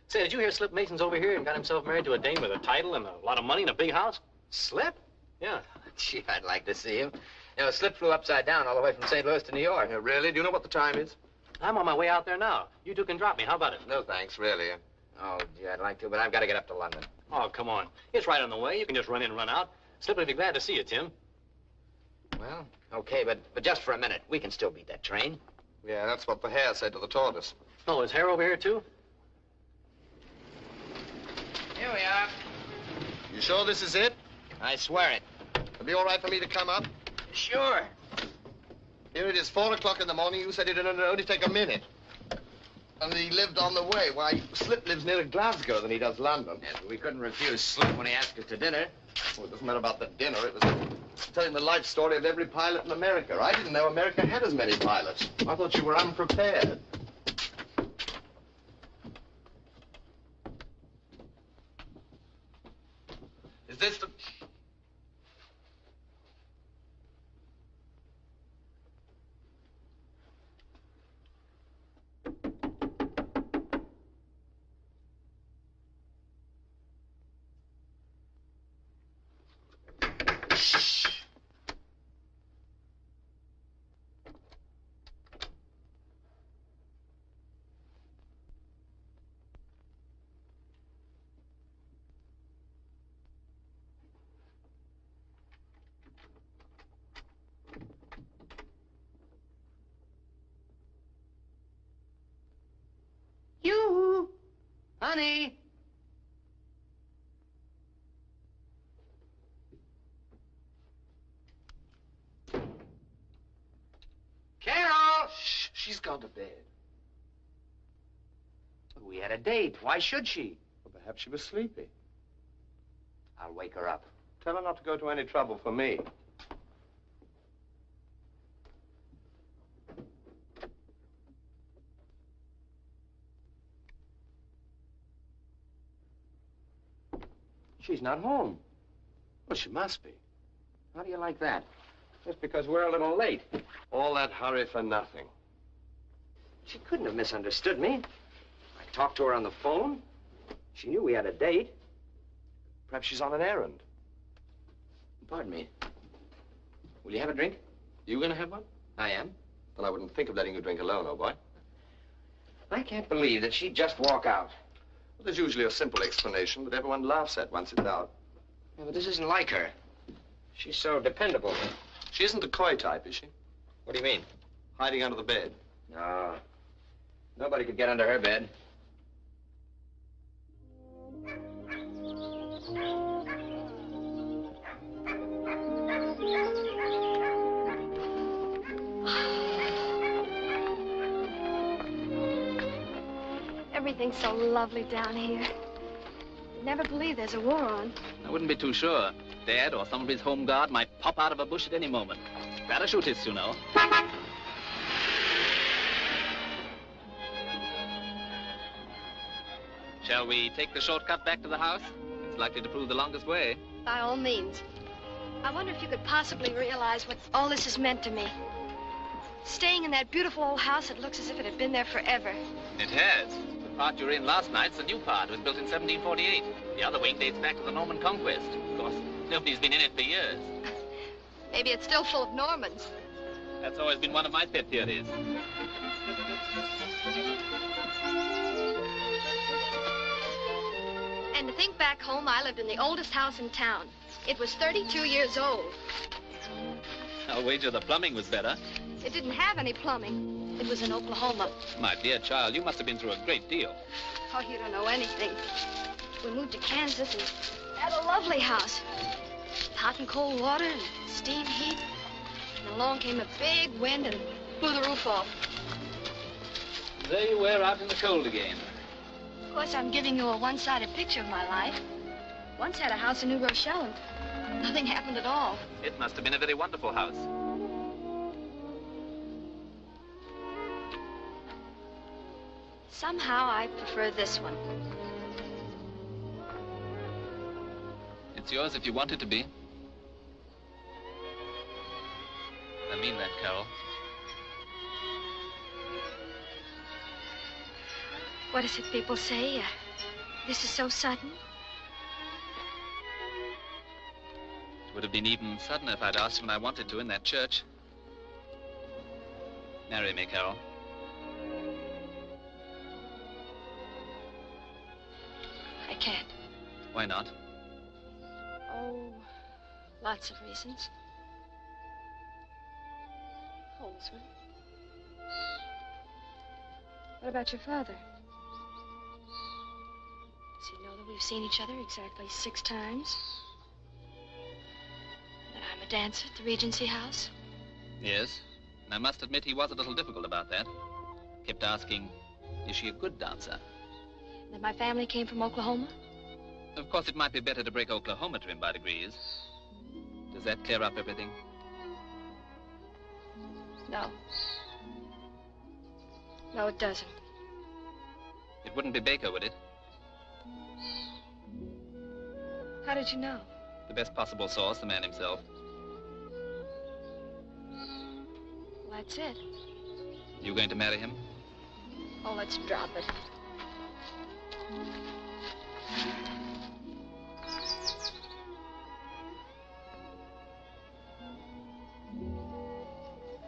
Say, did you hear Slip Mason's over here and got himself married to a dame with a title and a lot of money and a big house? Slip? Yeah. Gee, I'd like to see him. You know, Slip flew upside down all the way from St. Louis to New York. Really? Do you know what the time is? I'm on my way out there now. You two can drop me. How about it? No, thanks, really. Oh, gee, I'd like to, but I've got to get up to London. Oh, come on. It's right on the way. You can just run in and run out. Slip will be glad to see you, Tim. Well, okay, but just for a minute. We can still beat that train. Yeah, that's what the hare said to the tortoise. Oh, is Hare over here, too? Here we are. You sure this is it? I swear it. It'll be all right for me to come up? Sure. Here it is, 4 o'clock in the morning. You said it'd only take a minute. And he lived on the way. Why, Slip lives nearer Glasgow than he does London. Yes, but we couldn't refuse Slip when he asked us to dinner. Well, it doesn't matter about the dinner. It was telling the life story of every pilot in America. I didn't know America had as many pilots. I thought you were unprepared. Is this the... You, honey. Carol! Shh, she's gone to bed. We had a date. Why should she? Well, perhaps she was sleepy. I'll wake her up. Tell her not to go to any trouble for me. She's not home. Well, she must be. How do you like that? Just because we're a little late. All that hurry for nothing. She couldn't have misunderstood me. I talked to her on the phone. She knew we had a date. Perhaps she's on an errand. Pardon me. Will you have a drink? You gonna have one? I am. Well, I wouldn't think of letting you drink alone, old boy. I can't believe that she'd just walk out. Well, there's usually a simple explanation that everyone laughs at once it's out. Yeah, but this isn't like her. She's so dependable. She isn't the coy type, is she? What do you mean? Hiding under the bed. No. Nobody could get under her bed. Everything's so lovely down here. You'd never believe there's a war on. I wouldn't be too sure. Dad or some of his home guard might pop out of a bush at any moment. Parachutists, you know. Shall we take the shortcut back to the house? It's likely to prove the longest way. By all means. I wonder if you could possibly realize what all this has meant to me. Staying in that beautiful old house that looks as if it had been there forever. It has. The part you were in last night's the new part. It was built in 1748. The other wing dates back to the Norman Conquest. Of course, nobody's been in it for years. Maybe it's still full of Normans. That's always been one of my pet theories. And to think back home, I lived in the oldest house in town. It was 32 years old. I'll wager the plumbing was better. It didn't have any plumbing. It was in Oklahoma. My dear child, you must have been through a great deal. Oh, you don't know anything. We moved to Kansas and had a lovely house. Hot and cold water and steam heat. And along came a big wind and blew the roof off. There you were out in the cold again. Of course, I'm giving you a one-sided picture of my life. Once had a house in New Rochelle and nothing happened at all. It must have been a very wonderful house. Somehow, I prefer this one. It's yours if you want it to be. I mean that, Carol. What is it people say? This is so sudden. It would have been even sudden if I'd asked when I wanted to in that church. Marry me, Carol. I can't. Why not? Oh, lots of reasons. Hold this one. What about your father? Does he know that we've seen each other exactly 6 times? That I'm a dancer at the Regency House? Yes. And I must admit he was a little difficult about that. Kept asking, is she a good dancer? That my family came from Oklahoma? Of course, it might be better to break Oklahoma to him by degrees. Does that clear up everything? No. No, it doesn't. It wouldn't be Baker, would it? How did you know? The best possible source, the man himself. Well, that's it. You going to marry him? Oh, let's drop it.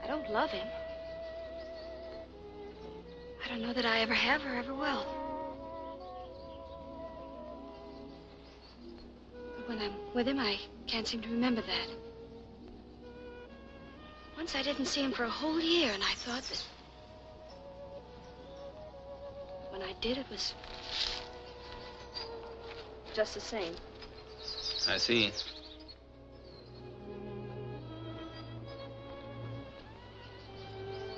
I don't love him. I don't know that I ever have or ever will. But when I'm with him, I can't seem to remember that. Once I didn't see him for a whole year, and I thought that when I did, it was just the same. I see.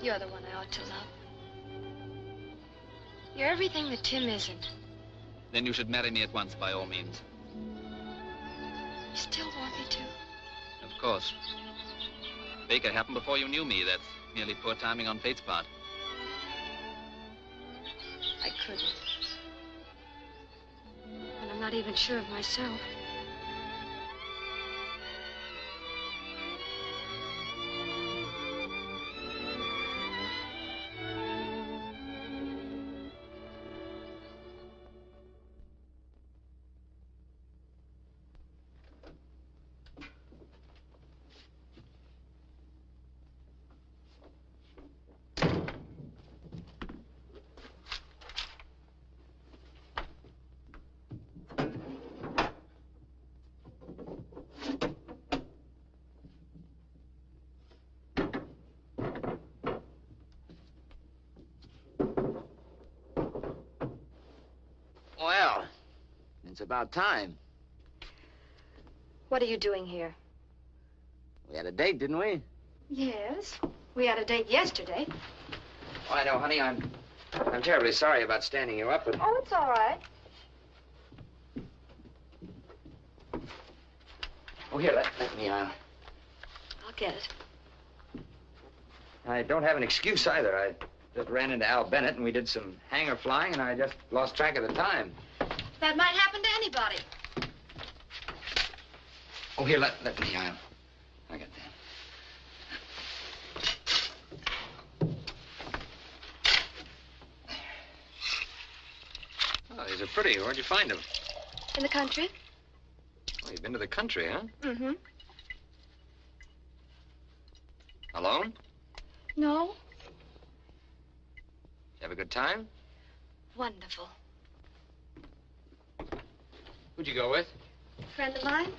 You're the one I ought to love. You're everything that Tim isn't. Then you should marry me at once, by all means. You still want me to? Of course. Baker happened before you knew me. That's merely poor timing on fate's part. I couldn't. And I'm not even sure of myself. Well, it's about time. What are you doing here? We had a date, didn't we? Yes. We had a date yesterday. Oh, I know, honey. I'm terribly sorry about standing you up, but... Oh, it's all right. Oh, here, let me, I'll get it. I don't have an excuse either. I just ran into Al Bennett, and we did some hanger flying, and I just lost track of the time. That might happen to anybody. Oh, here, let me, I got that. Oh, these are pretty. Where'd you find them? In the country? Oh, you've been to the country, huh? Mm-hmm. Alone? No. You have a good time? Wonderful. Who'd you go with? A friend of mine?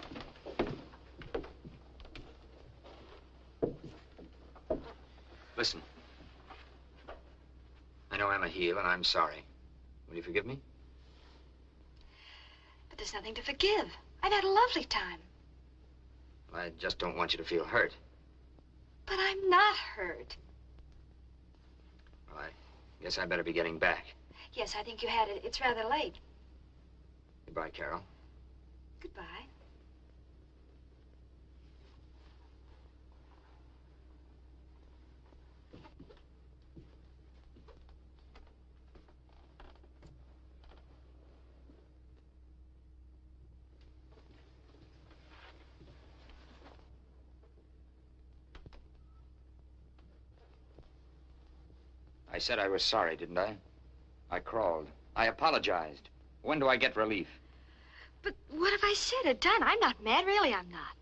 Listen. I know I'm a heel, and I'm sorry. Will you forgive me? But there's nothing to forgive. I've had a lovely time. Well, I just don't want you to feel hurt. But I'm not hurt. Well, I guess I better be getting back. Yes, I think you had it. It's rather late. Goodbye, Carol. Goodbye. I said I was sorry, didn't I? I crawled. I apologized. When do I get relief? But what have I said or done? I'm not mad. Really, I'm not.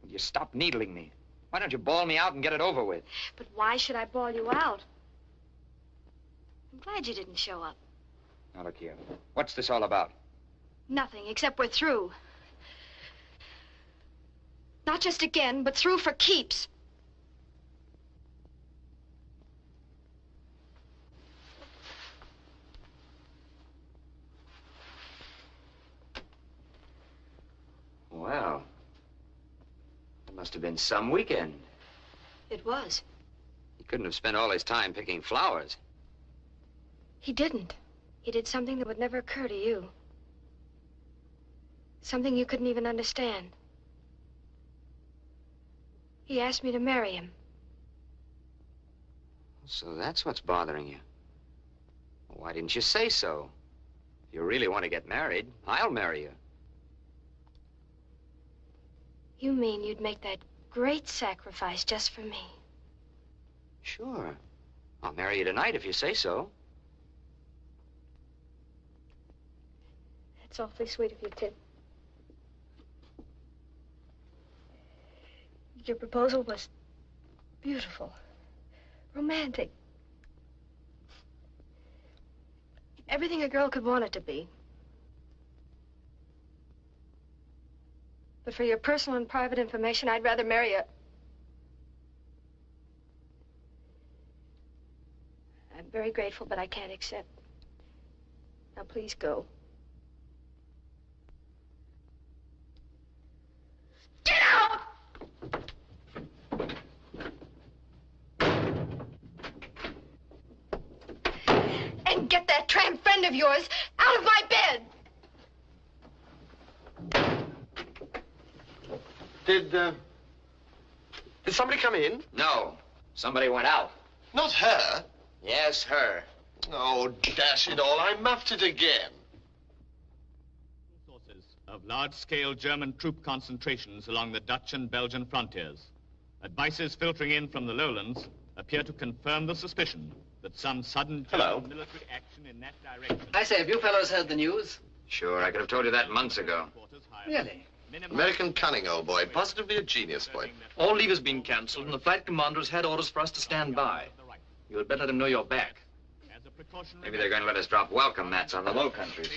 Will you stop needling me? Why don't you bawl me out and get it over with? But why should I bawl you out? I'm glad you didn't show up. Now, look here. What's this all about? Nothing, except we're through. Not just again, but through for keeps. Well, it must have been some weekend. It was. He couldn't have spent all his time picking flowers. He didn't. He did something that would never occur to you. Something you couldn't even understand. He asked me to marry him. So that's what's bothering you. Well, why didn't you say so? If you really want to get married, I'll marry you. You mean you'd make that great sacrifice just for me? Sure. I'll marry you tonight if you say so. That's awfully sweet of you, Tip. Your proposal was beautiful, romantic. Everything a girl could want it to be. But for your personal and private information, I'd rather marry a... I'm very grateful, but I can't accept. Now, please go. Get out! And get that tramp friend of yours out of my bed! Did somebody come in? No. Somebody went out. Not her. Yes, her. Oh, dash it all, I muffed it again. Sources of large-scale German troop concentrations along the Dutch and Belgian frontiers. Advices filtering in from the lowlands appear to confirm the suspicion that some sudden German military action in that direction... I say, have you fellows heard the news? Sure, I could have told you that months ago. Really? American cunning, old boy. Positively a genius for it. All leave has been cancelled, and the flight commander has had orders for us to stand by. You had better let him know you're back. Maybe they're going to let us drop welcome mats on the Low Countries.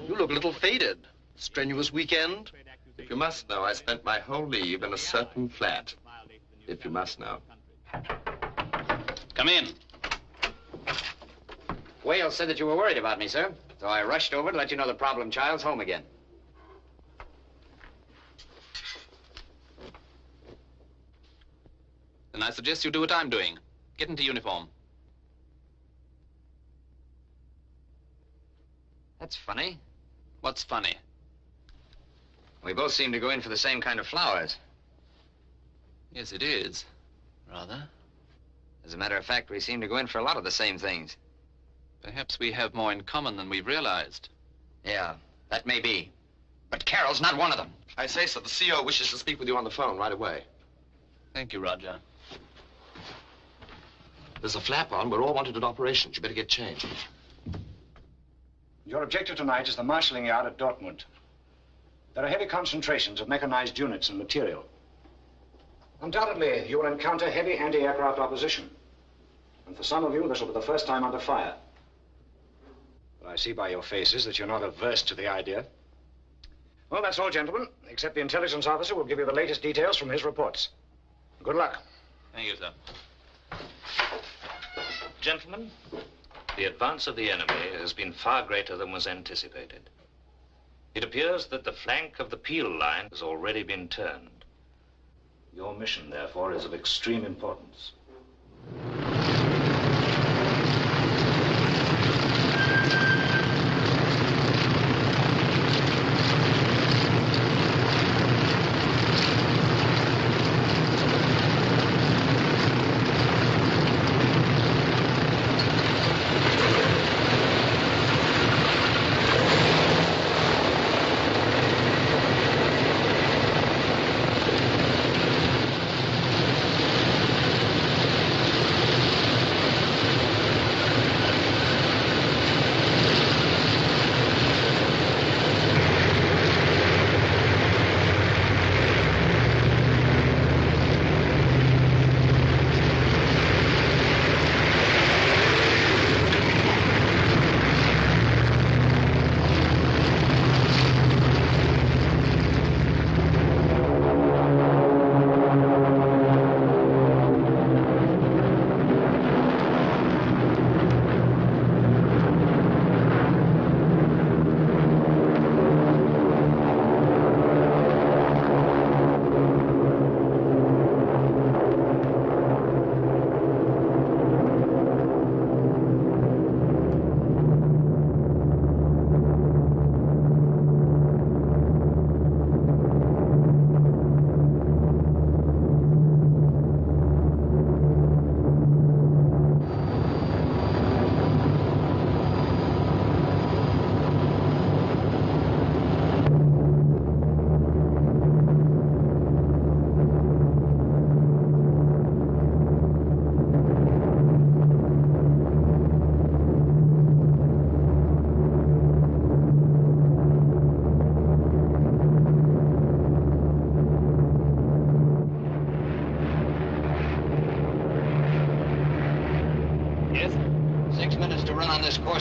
You look a little faded. Strenuous weekend? If you must know, I spent my whole leave in a certain flat. If you must know. Come in. Wales said that you were worried about me, sir. So I rushed over to let you know the problem child's home again. Then I suggest you do what I'm doing. Get into uniform. That's funny. What's funny? We both seem to go in for the same kind of flowers. Yes, it is. Rather. As a matter of fact, we seem to go in for a lot of the same things. Perhaps we have more in common than we've realized. Yeah, that may be. But Carol's not one of them. I say so. The CO wishes to speak with you on the phone right away. Thank you, Roger. There's a flap on. We're all wanted at operations. You better get changed. Your objective tonight is the marshalling yard at Dortmund. There are heavy concentrations of mechanized units and material. Undoubtedly, you will encounter heavy anti-aircraft opposition. And for some of you, this will be the first time under fire. But I see by your faces that you're not averse to the idea. Well, that's all, gentlemen, except the intelligence officer will give you the latest details from his reports. Good luck. Thank you, sir. Gentlemen, the advance of the enemy has been far greater than was anticipated. It appears that the flank of the Peel line has already been turned. Your mission, therefore, is of extreme importance.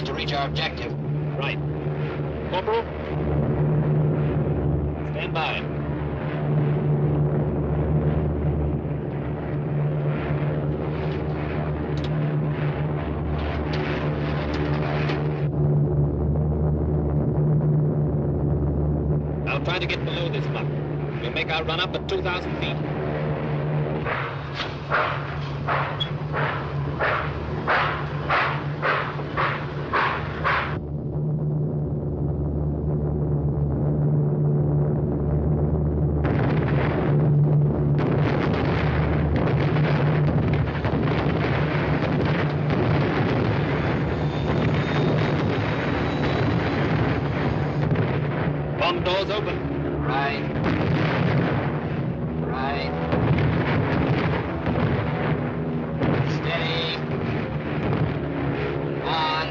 To reach our objective. Right. Corporal? Stand by. I'll try to get below this muck. We'll make our run up at 2,000 feet. Doors open. Right. Right. Steady. On.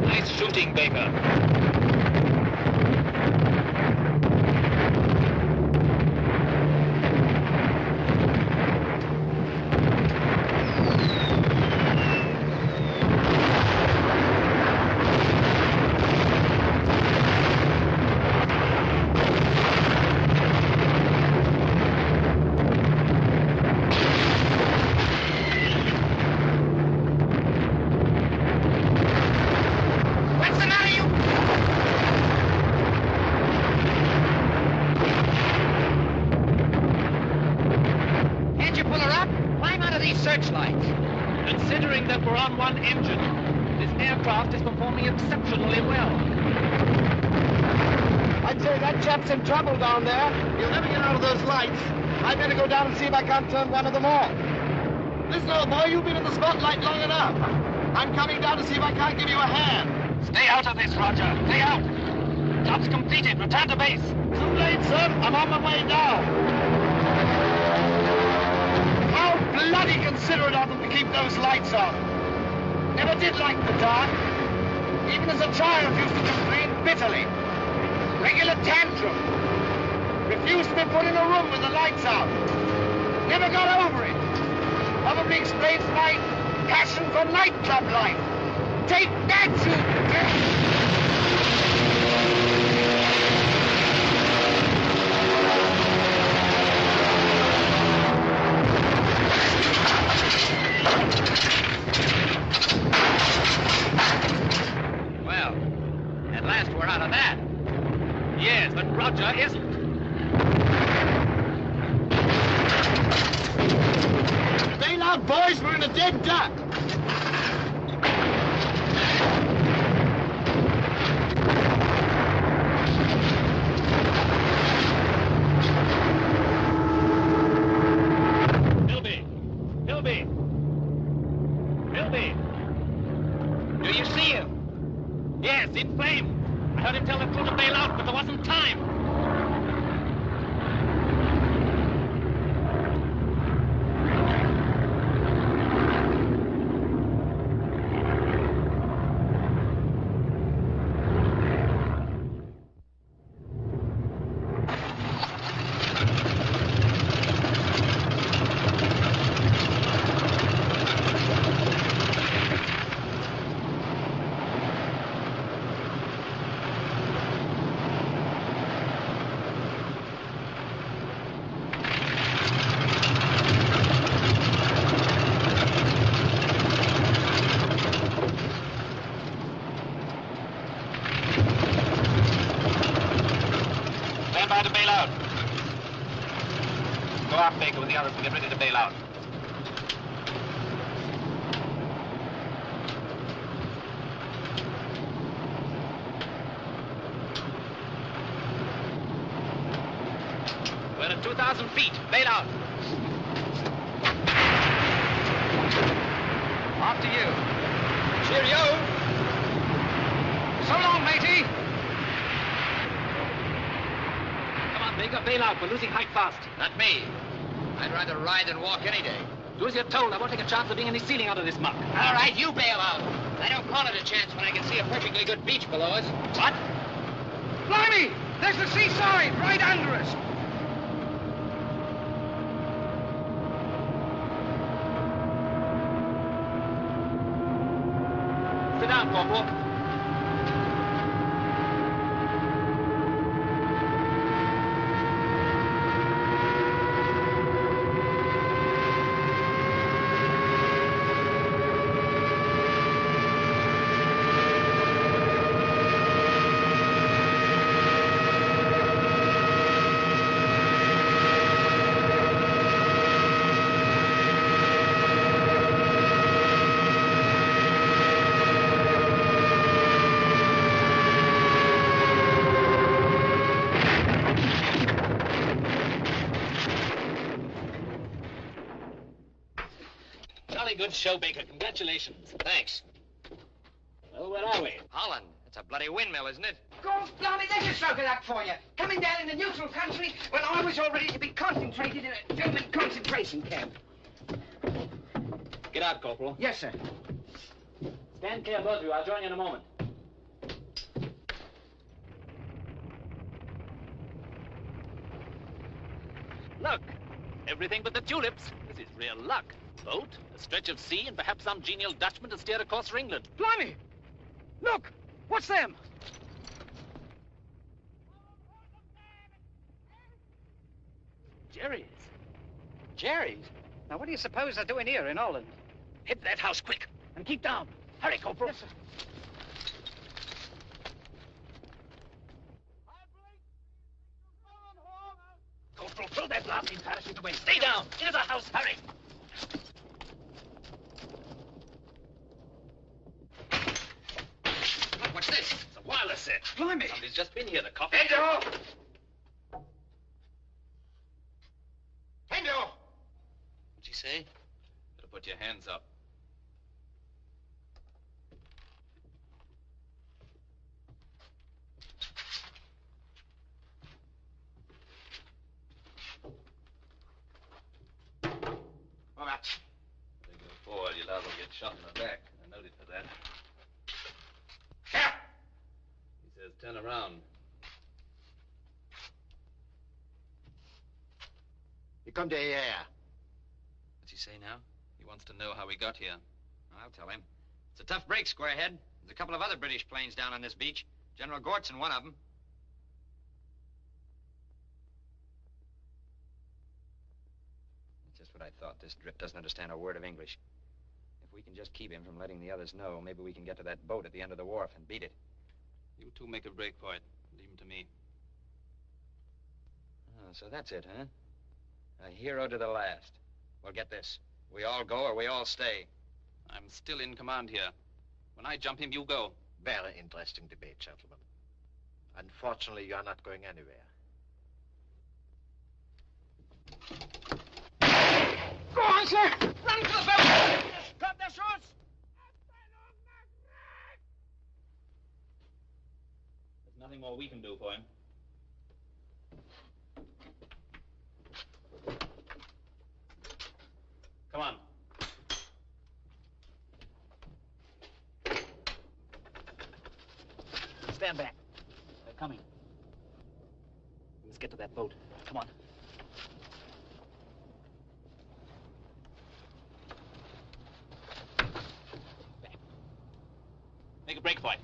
Nice shooting, Baker. Searchlights. Considering that we're on one engine, this aircraft is performing exceptionally well. I'd say that chap's in trouble down there. He'll never get out of those lights. I'd better go down and see if I can't turn one of them off. Listen, old boy, you've been in the spotlight long enough. I'm coming down to see if I can't give you a hand. Stay out of this, Roger. Stay out. Job's completed. Return to base. Too late, sir. I'm on my way now. How bloody considerate of them to keep those lights on. Never did like the dark. Even as a child, used to complain bitterly. Regular tantrum. Refused to be put in a room with the lights out. Never got over it. Probably explains my passion for nightclub life. Take that, you... Well, at last we're out of that. Yes, but Roger isn't. Bail out, boys. We're in a dead duck. Bilby! Do you see him? Yes, in flames. I heard him tell the crew to bail out, but there wasn't time. With the others to get ready to bail out. We're at 2,000 feet. Bail out. After you. Cheerio. So long, matey. Come on, Baker, bail out. We're losing height fast. Not me. I'd rather ride than walk any day. Do as you're told. I won't take a chance of being any ceiling out of this muck. All right, you bail out. I don't call it a chance when I can see a perfectly good beach below us. What? Blimey! There's the seaside right under us. Sit down, Corporal. Good show, Baker. Congratulations. Thanks. Well, where are we? Holland. It's a bloody windmill, isn't it? God, blimey, there's a stroke of luck for you. Coming down in the neutral country when I was all ready to be concentrated in a German concentration camp. Get out, Corporal. Yes, sir. Stand clear, both of you. I'll join you in a moment. Look. Everything but the tulips. This is real luck. Boat, a stretch of sea, and perhaps some genial Dutchman to steer a course for England. Blimey! Look! What's them? Jerry's. Jerry's? Now, what do you suppose they're doing here in Holland? Hit that house quick and keep down. Hurry, Corporal. Yes, sir. Corporal, throw that blasting parachute away. Stay down. Into the house. Hurry. Look, what's this? It's a wireless set. Blimey. Somebody's just been here. The coffee. Hendo! Hendo! What'd you say? Better put your hands up. Well, that's... They go forward, you're liable to get shot in the back. I noted for that. turn around. You come to here. What's he say now? He wants to know how we got here. I'll tell him. It's a tough break, Squarehead. There's a couple of other British planes down on this beach. General Gort's in one of them. That's just what I thought. This drip doesn't understand a word of English. If we can just keep him from letting the others know, maybe we can get to that boat at the end of the wharf and beat it. You two make a break for it. Leave him to me. Oh, so that's it, huh? A hero to the last. Well, get this. We all go or we all stay. I'm still in command here. When I jump him, you go. Very interesting debate, gentlemen. Unfortunately, you are not going anywhere. Go on, sir! Run to the boat! Cut the shorts! There's nothing more we can do for him. Come on. Stand back. They're coming. Let's get to that boat. Come on. Back. Make a break for it.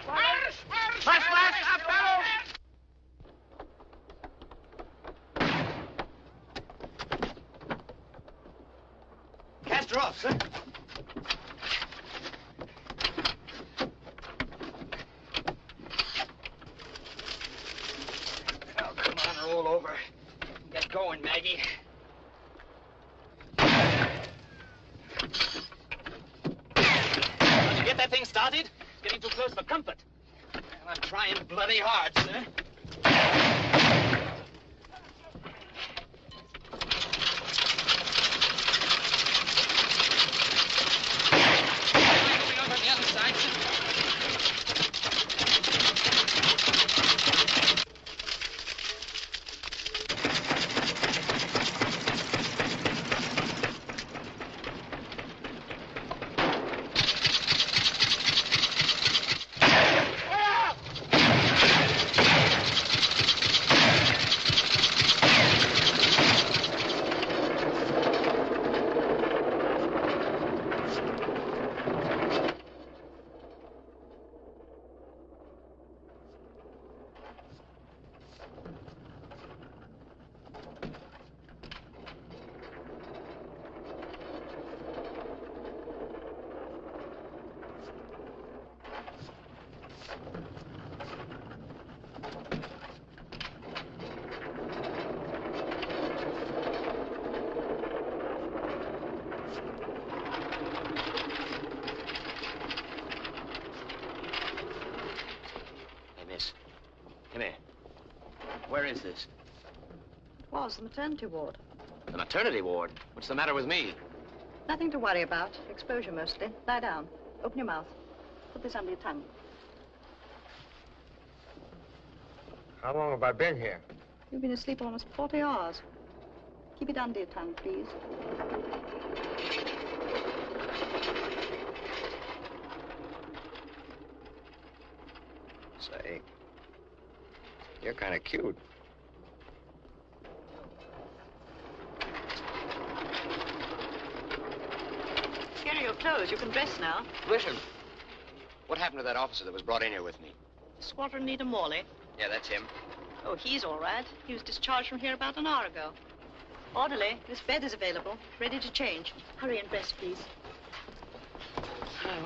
Irish! First class, up fellows! Cast her off, sir. Oh, come on, roll over. Get going, Maggie. Don't you get that thing started? It's getting too close for comfort. Well, I'm trying bloody hard, sir. Come here. Where is this? It was the maternity ward. The maternity ward? What's the matter with me? Nothing to worry about. Exposure mostly. Lie down. Open your mouth. Put this under your tongue. How long have I been here? You've been asleep almost 40 hours. Keep it under your tongue, please. Say, you're kind of cute. Here are your clothes. You can dress now. Listen, what happened to that officer that was brought in here with me? Squadron Leader Morley. Yeah, that's him. Oh, he's all right. He was discharged from here about an hour ago. Orderly, this bed is available. Ready to change. Hurry and dress, please.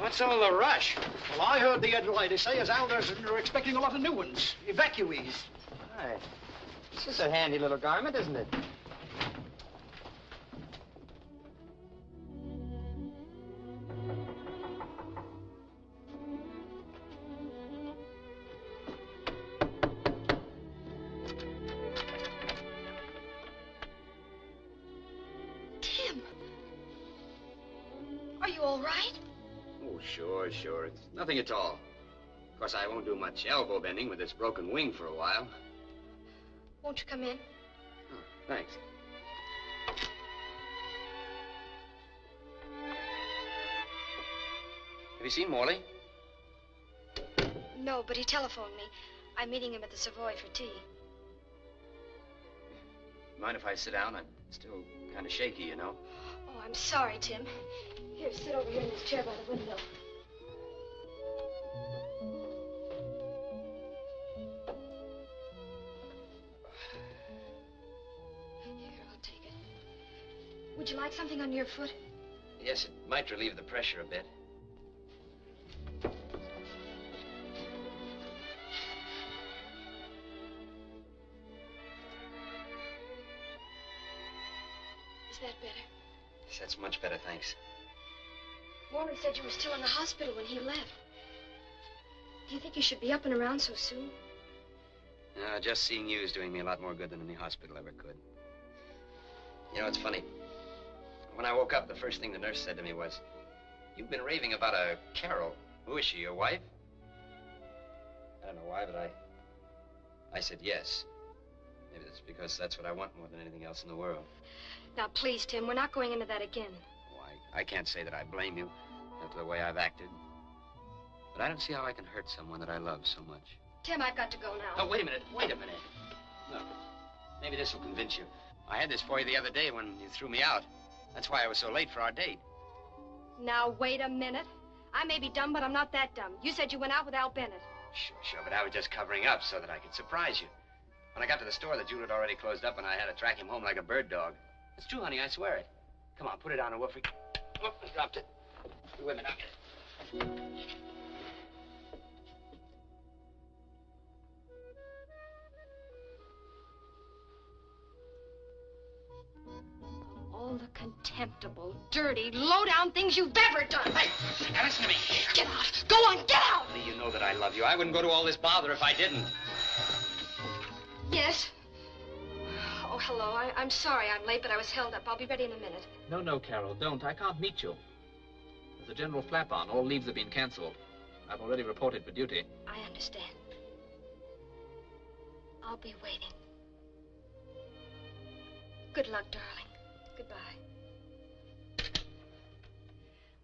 What's all the rush? Well, I heard the lady say as how they're expecting a lot of new ones. Evacuees. Right. This is a handy little garment, isn't it? Tim! Are you all right? Oh, sure, sure. It's nothing at all. Of course, I won't do much elbow bending with this broken wing for a while. Won't you come in? Oh, thanks. Have you seen Morley? No, but he telephoned me. I'm meeting him at the Savoy for tea. Mind if I sit down? I'm still kind of shaky, you know. Oh, I'm sorry, Tim. Here, sit over here in this chair by the window. Here, I'll take it. Would you like something on your foot? Yes, it might relieve the pressure a bit. Is that better? Yes, that's much better, thanks. Warren said you were still in the hospital when he left. Do you think you should be up and around so soon? Just seeing you is doing me a lot more good than any hospital ever could. You know, it's funny. When I woke up, the first thing the nurse said to me was, "You've been raving about a Carol. Who is she, your wife?" I don't know why, but I said yes. Maybe it's because that's what I want more than anything else in the world. Now, please, Tim, we're not going into that again. Oh, I can't say that I blame you after the way I've acted. But I don't see how I can hurt someone that I love so much. Tim, I've got to go now. Oh, wait a minute. Look, maybe this will convince you. I had this for you the other day when you threw me out. That's why I was so late for our date. Now, wait a minute. I may be dumb, but I'm not that dumb. You said you went out with Al Bennett. Sure, but I was just covering up so that I could surprise you. When I got to the store, the jeweler had already closed up, and I had to track him home like a bird dog. It's true, honey, I swear it. Come on, put it on, Wolfie. Oh, I dropped it. You women, I'll get it. All the contemptible, dirty, low-down things you've ever done. Hey, now listen to me. Get out. Go on, get out. Lee, you know that I love you. I wouldn't go to all this bother if I didn't. Yes. Oh, hello. I'm sorry I'm late, but I was held up. I'll be ready in a minute. No, Carol, don't. I can't meet you. There's a general flap on. All leaves have been cancelled. I've already reported for duty. I understand. I'll be waiting. Good luck, darling. Goodbye.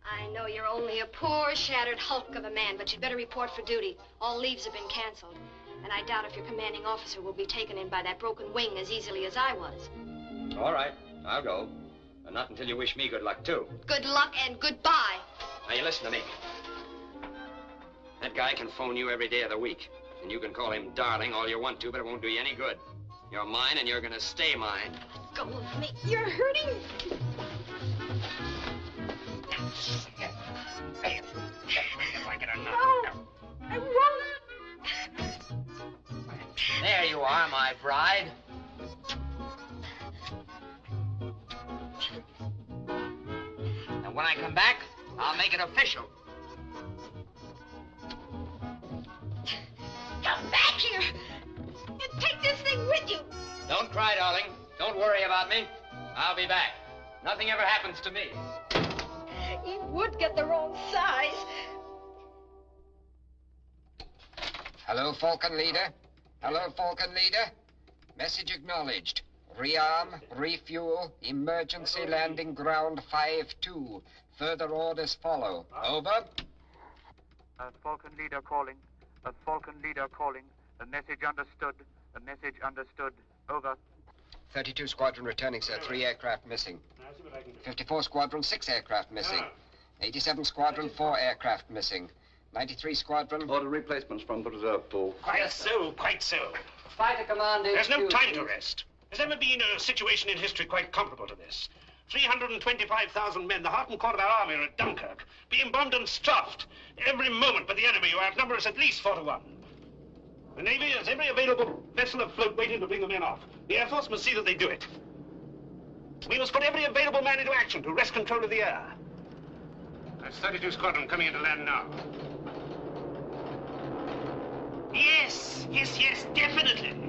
I know you're only a poor, shattered hulk of a man, but you'd better report for duty. All leaves have been canceled. And I doubt if your commanding officer will be taken in by that broken wing as easily as I was. All right, I'll go. But not until you wish me good luck, too. Good luck and goodbye. Now, you listen to me. That guy can phone you every day of the week. And you can call him darling all you want to, but it won't do you any good. You're mine, and you're gonna stay mine. Go of me. You're hurting me. Like it or not. No, I won't. There you are, my bride. And when I come back, I'll make it official. Come back here and take this thing with you. Don't cry, darling. Don't worry about me. I'll be back. Nothing ever happens to me. You would get the wrong size. Hello, Falcon Leader. Hello, Falcon Leader. Message acknowledged. Rearm, refuel, emergency landing ground 5-2. Further orders follow. Over. Falcon Leader calling. Falcon Leader calling. A message understood. A message understood. Over. 32 Squadron returning, sir. 3 aircraft missing. 54 Squadron, 6 aircraft missing. 87 Squadron, 4 aircraft missing. 93 Squadron... Order replacements from the reserve pool. Quite so, quite so. Fighter Commander... There's no time to rest. There's never been a situation in history quite comparable to this. 325,000 men, the heart and core of our army, are at Dunkirk, being bombed and stuffed every moment by the enemy, who outnumber us at least 4 to 1. The Navy has every available vessel afloat waiting to bring the men off. The Air Force must see that they do it. We must put every available man into action to wrest control of the air. That's 32 Squadron coming into land now. Yes, definitely.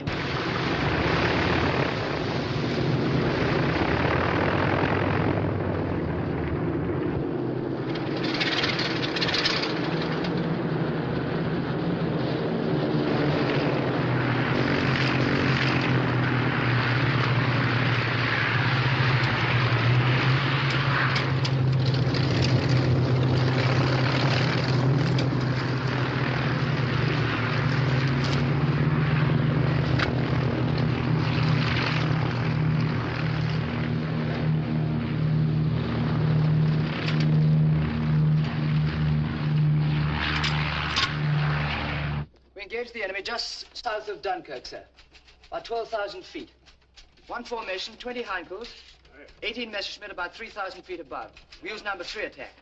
engaged the enemy just south of Dunkirk, sir. About 12,000 feet. One formation, 20 Heinkel's, 18 Messerschmitt about 3,000 feet above. We used number 3 attack.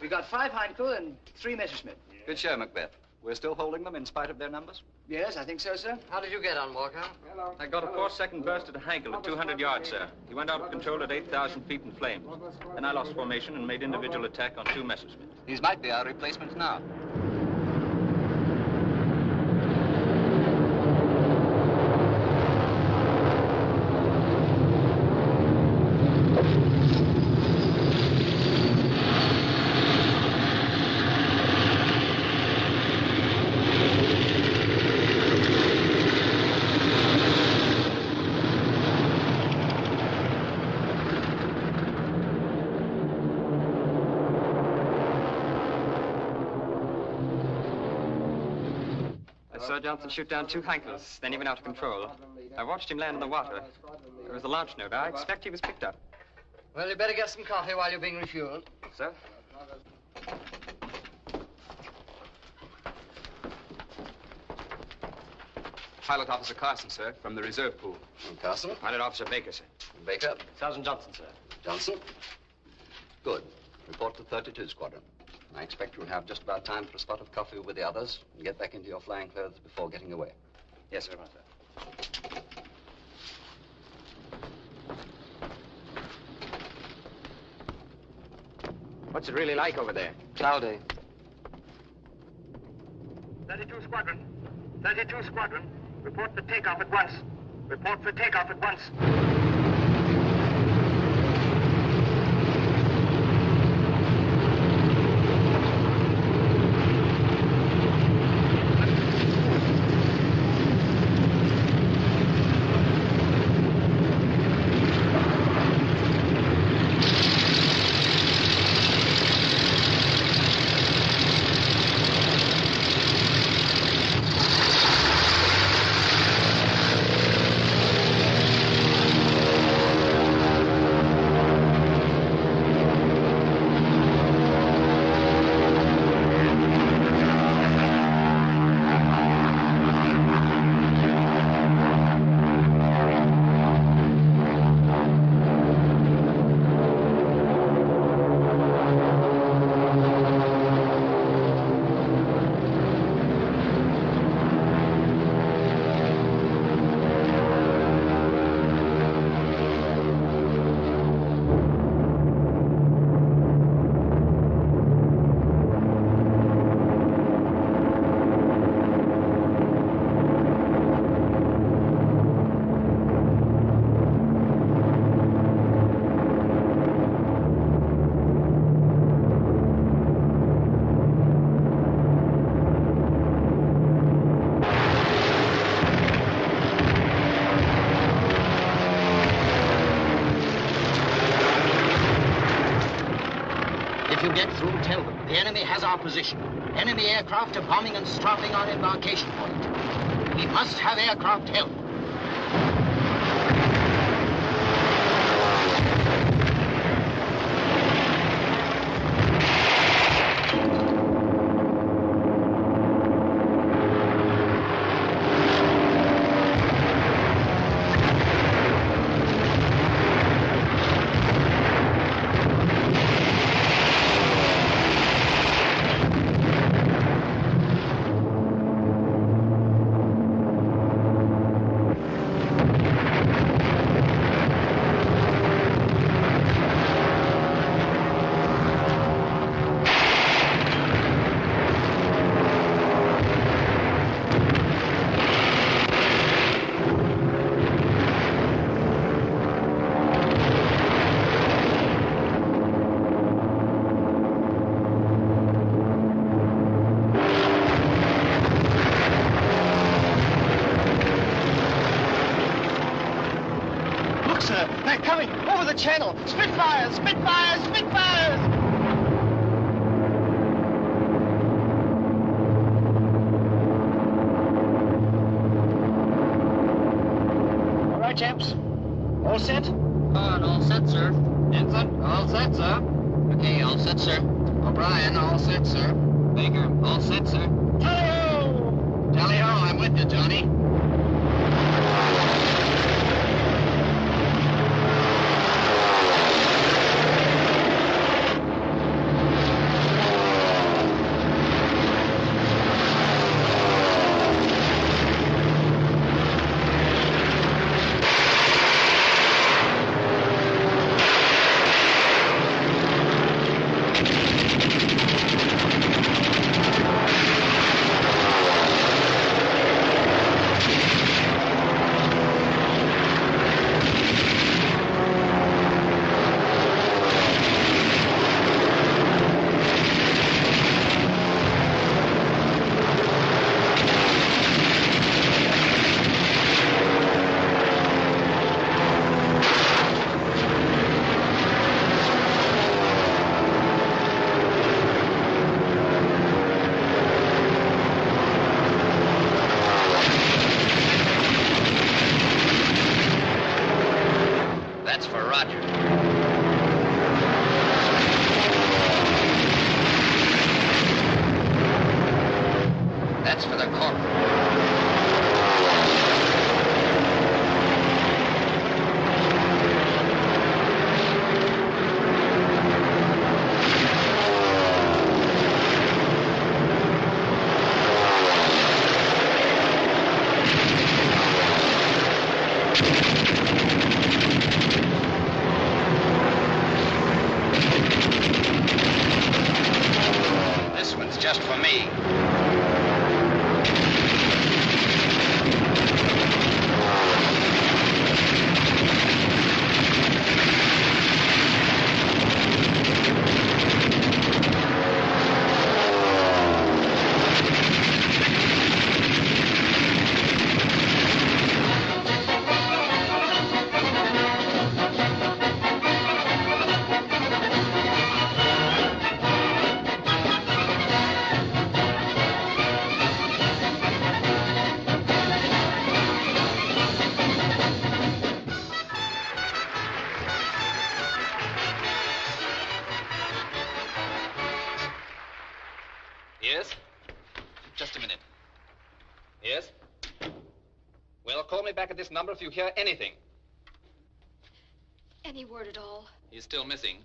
We got 5 Heinkel and 3 Messerschmitt. Good show, Macbeth. We're still holding them in spite of their numbers? Yes, I think so, sir. How did you get on, Walker? I got a 4-second burst at Heinkel at 200 yards, sir. He went out of control at 8,000 feet in flames. Then I lost formation and made individual attack on 2 Messerschmitt. These might be our replacements now. I saw Johnson shoot down 2 Heinkels, then he went out of control. I watched him land in the water. There was a launch note. I expect he was picked up. Well, you better get some coffee while you're being refueled. Sir? Pilot Officer Carson, sir, from the reserve pool. And Carson? Pilot Officer Baker, sir. Baker? Sergeant Johnson, sir. Johnson? Good. Report to 32 Squadron. I expect you'll have just about time for a spot of coffee with the others and get back into your flying clothes before getting away. Yes, sir. Sir. What's it really like over there? Cloudy. 32 Squadron. 32 Squadron. Report for takeoff at once. Report for takeoff at once. Position. Enemy aircraft are bombing and strafing our embarkation point. We must have aircraft help. Channel. Spitfires! Spitfires! Spitfires! All right, chaps. All set? On, all set, sir. Ensign, all set, sir. Okay, all set, sir. O'Brien, all set, sir. Baker, all set, sir. Tally-ho! Tally-ho! with you, Johnny. That's for Roger. That's for the corporal. This one's just for me. Yes? Just a minute. Yes? Well, call me back at this number if you hear anything. Any word at all? He's still missing.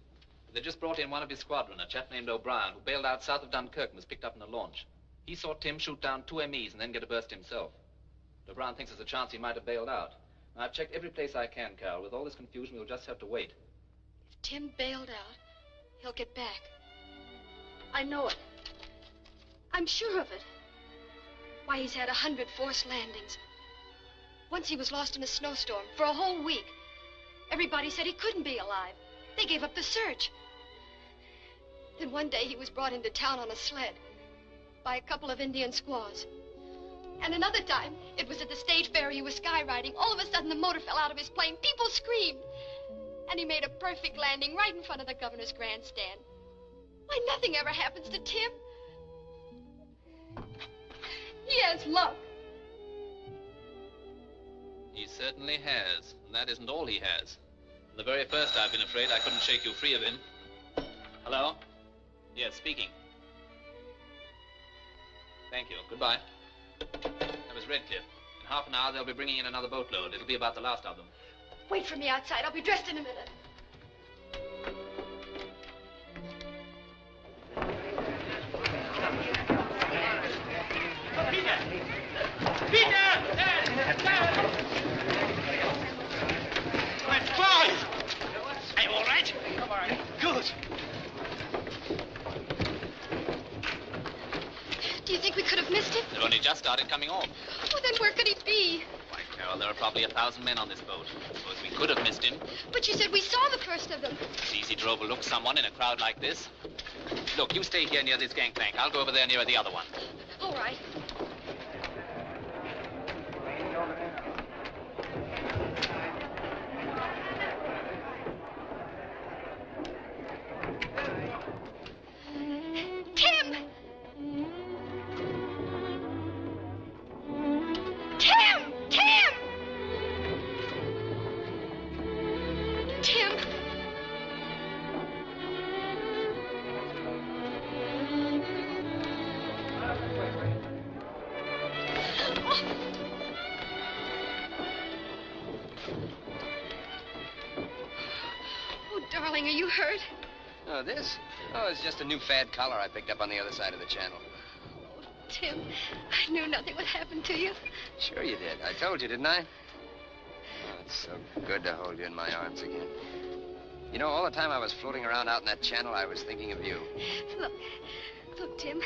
They just brought in one of his squadron, a chap named O'Brien, who bailed out south of Dunkirk and was picked up in a launch. He saw Tim shoot down 2 MEs and then get a burst himself. O'Brien thinks there's a chance he might have bailed out. Now, I've checked every place I can, Carol. With all this confusion, we'll just have to wait. If Tim bailed out, he'll get back. I know it. I'm sure of it. Why, he's had 100 forced landings. Once he was lost in a snowstorm for a whole week. Everybody said he couldn't be alive. They gave up the search. Then one day he was brought into town on a sled by a couple of Indian squaws. And another time, it was at the state fair he was skyriding. All of a sudden, the motor fell out of his plane. People screamed. And he made a perfect landing right in front of the governor's grandstand. Why, nothing ever happens to Tim. He has luck. He certainly has, and that isn't all he has. From the very first, I've been afraid I couldn't shake you free of him. Hello? Yes, speaking. Thank you. Goodbye. That was Redcliffe. In half an hour, they'll be bringing in another boatload. It'll be about the last of them. Wait for me outside. I'll be dressed in a minute. That's fine! Hey, all right? All right. Good. Do you think we could have missed him? They've only just started coming off. Oh, then where could he be? Why, Carol, there are probably 1,000 men on this boat. Suppose we could have missed him. But you said we saw the first of them. It's easy to overlook someone in a crowd like this. Look, you stay here near this gangplank. I'll go over there near the other one. All right. Tim! Tim! Tim! Tim! Oh. darling, are you hurt? Oh, this? Oh, it's just a new fad collar I picked up on the other side of the channel. Tim, I knew nothing would happen to you. Sure you did. I told you, didn't I? Oh, it's so good to hold you in my arms again. You know, all the time I was floating around out in that channel, I was thinking of you. Look, Tim,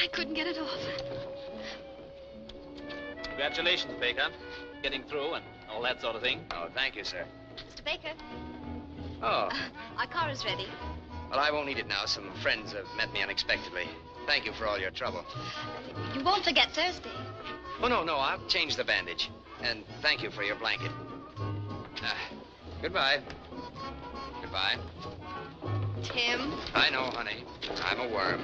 I couldn't get it off. Congratulations, Baker. Getting through and all that sort of thing. Oh, thank you, sir. Mr. Baker, Oh, our car is ready. well, I won't need it now. Some friends have met me unexpectedly. Thank you for all your trouble. You won't forget Thursday. Oh, no, I'll change the bandage. And thank you for your blanket. Goodbye. Goodbye. Tim. I know, honey. I'm a worm.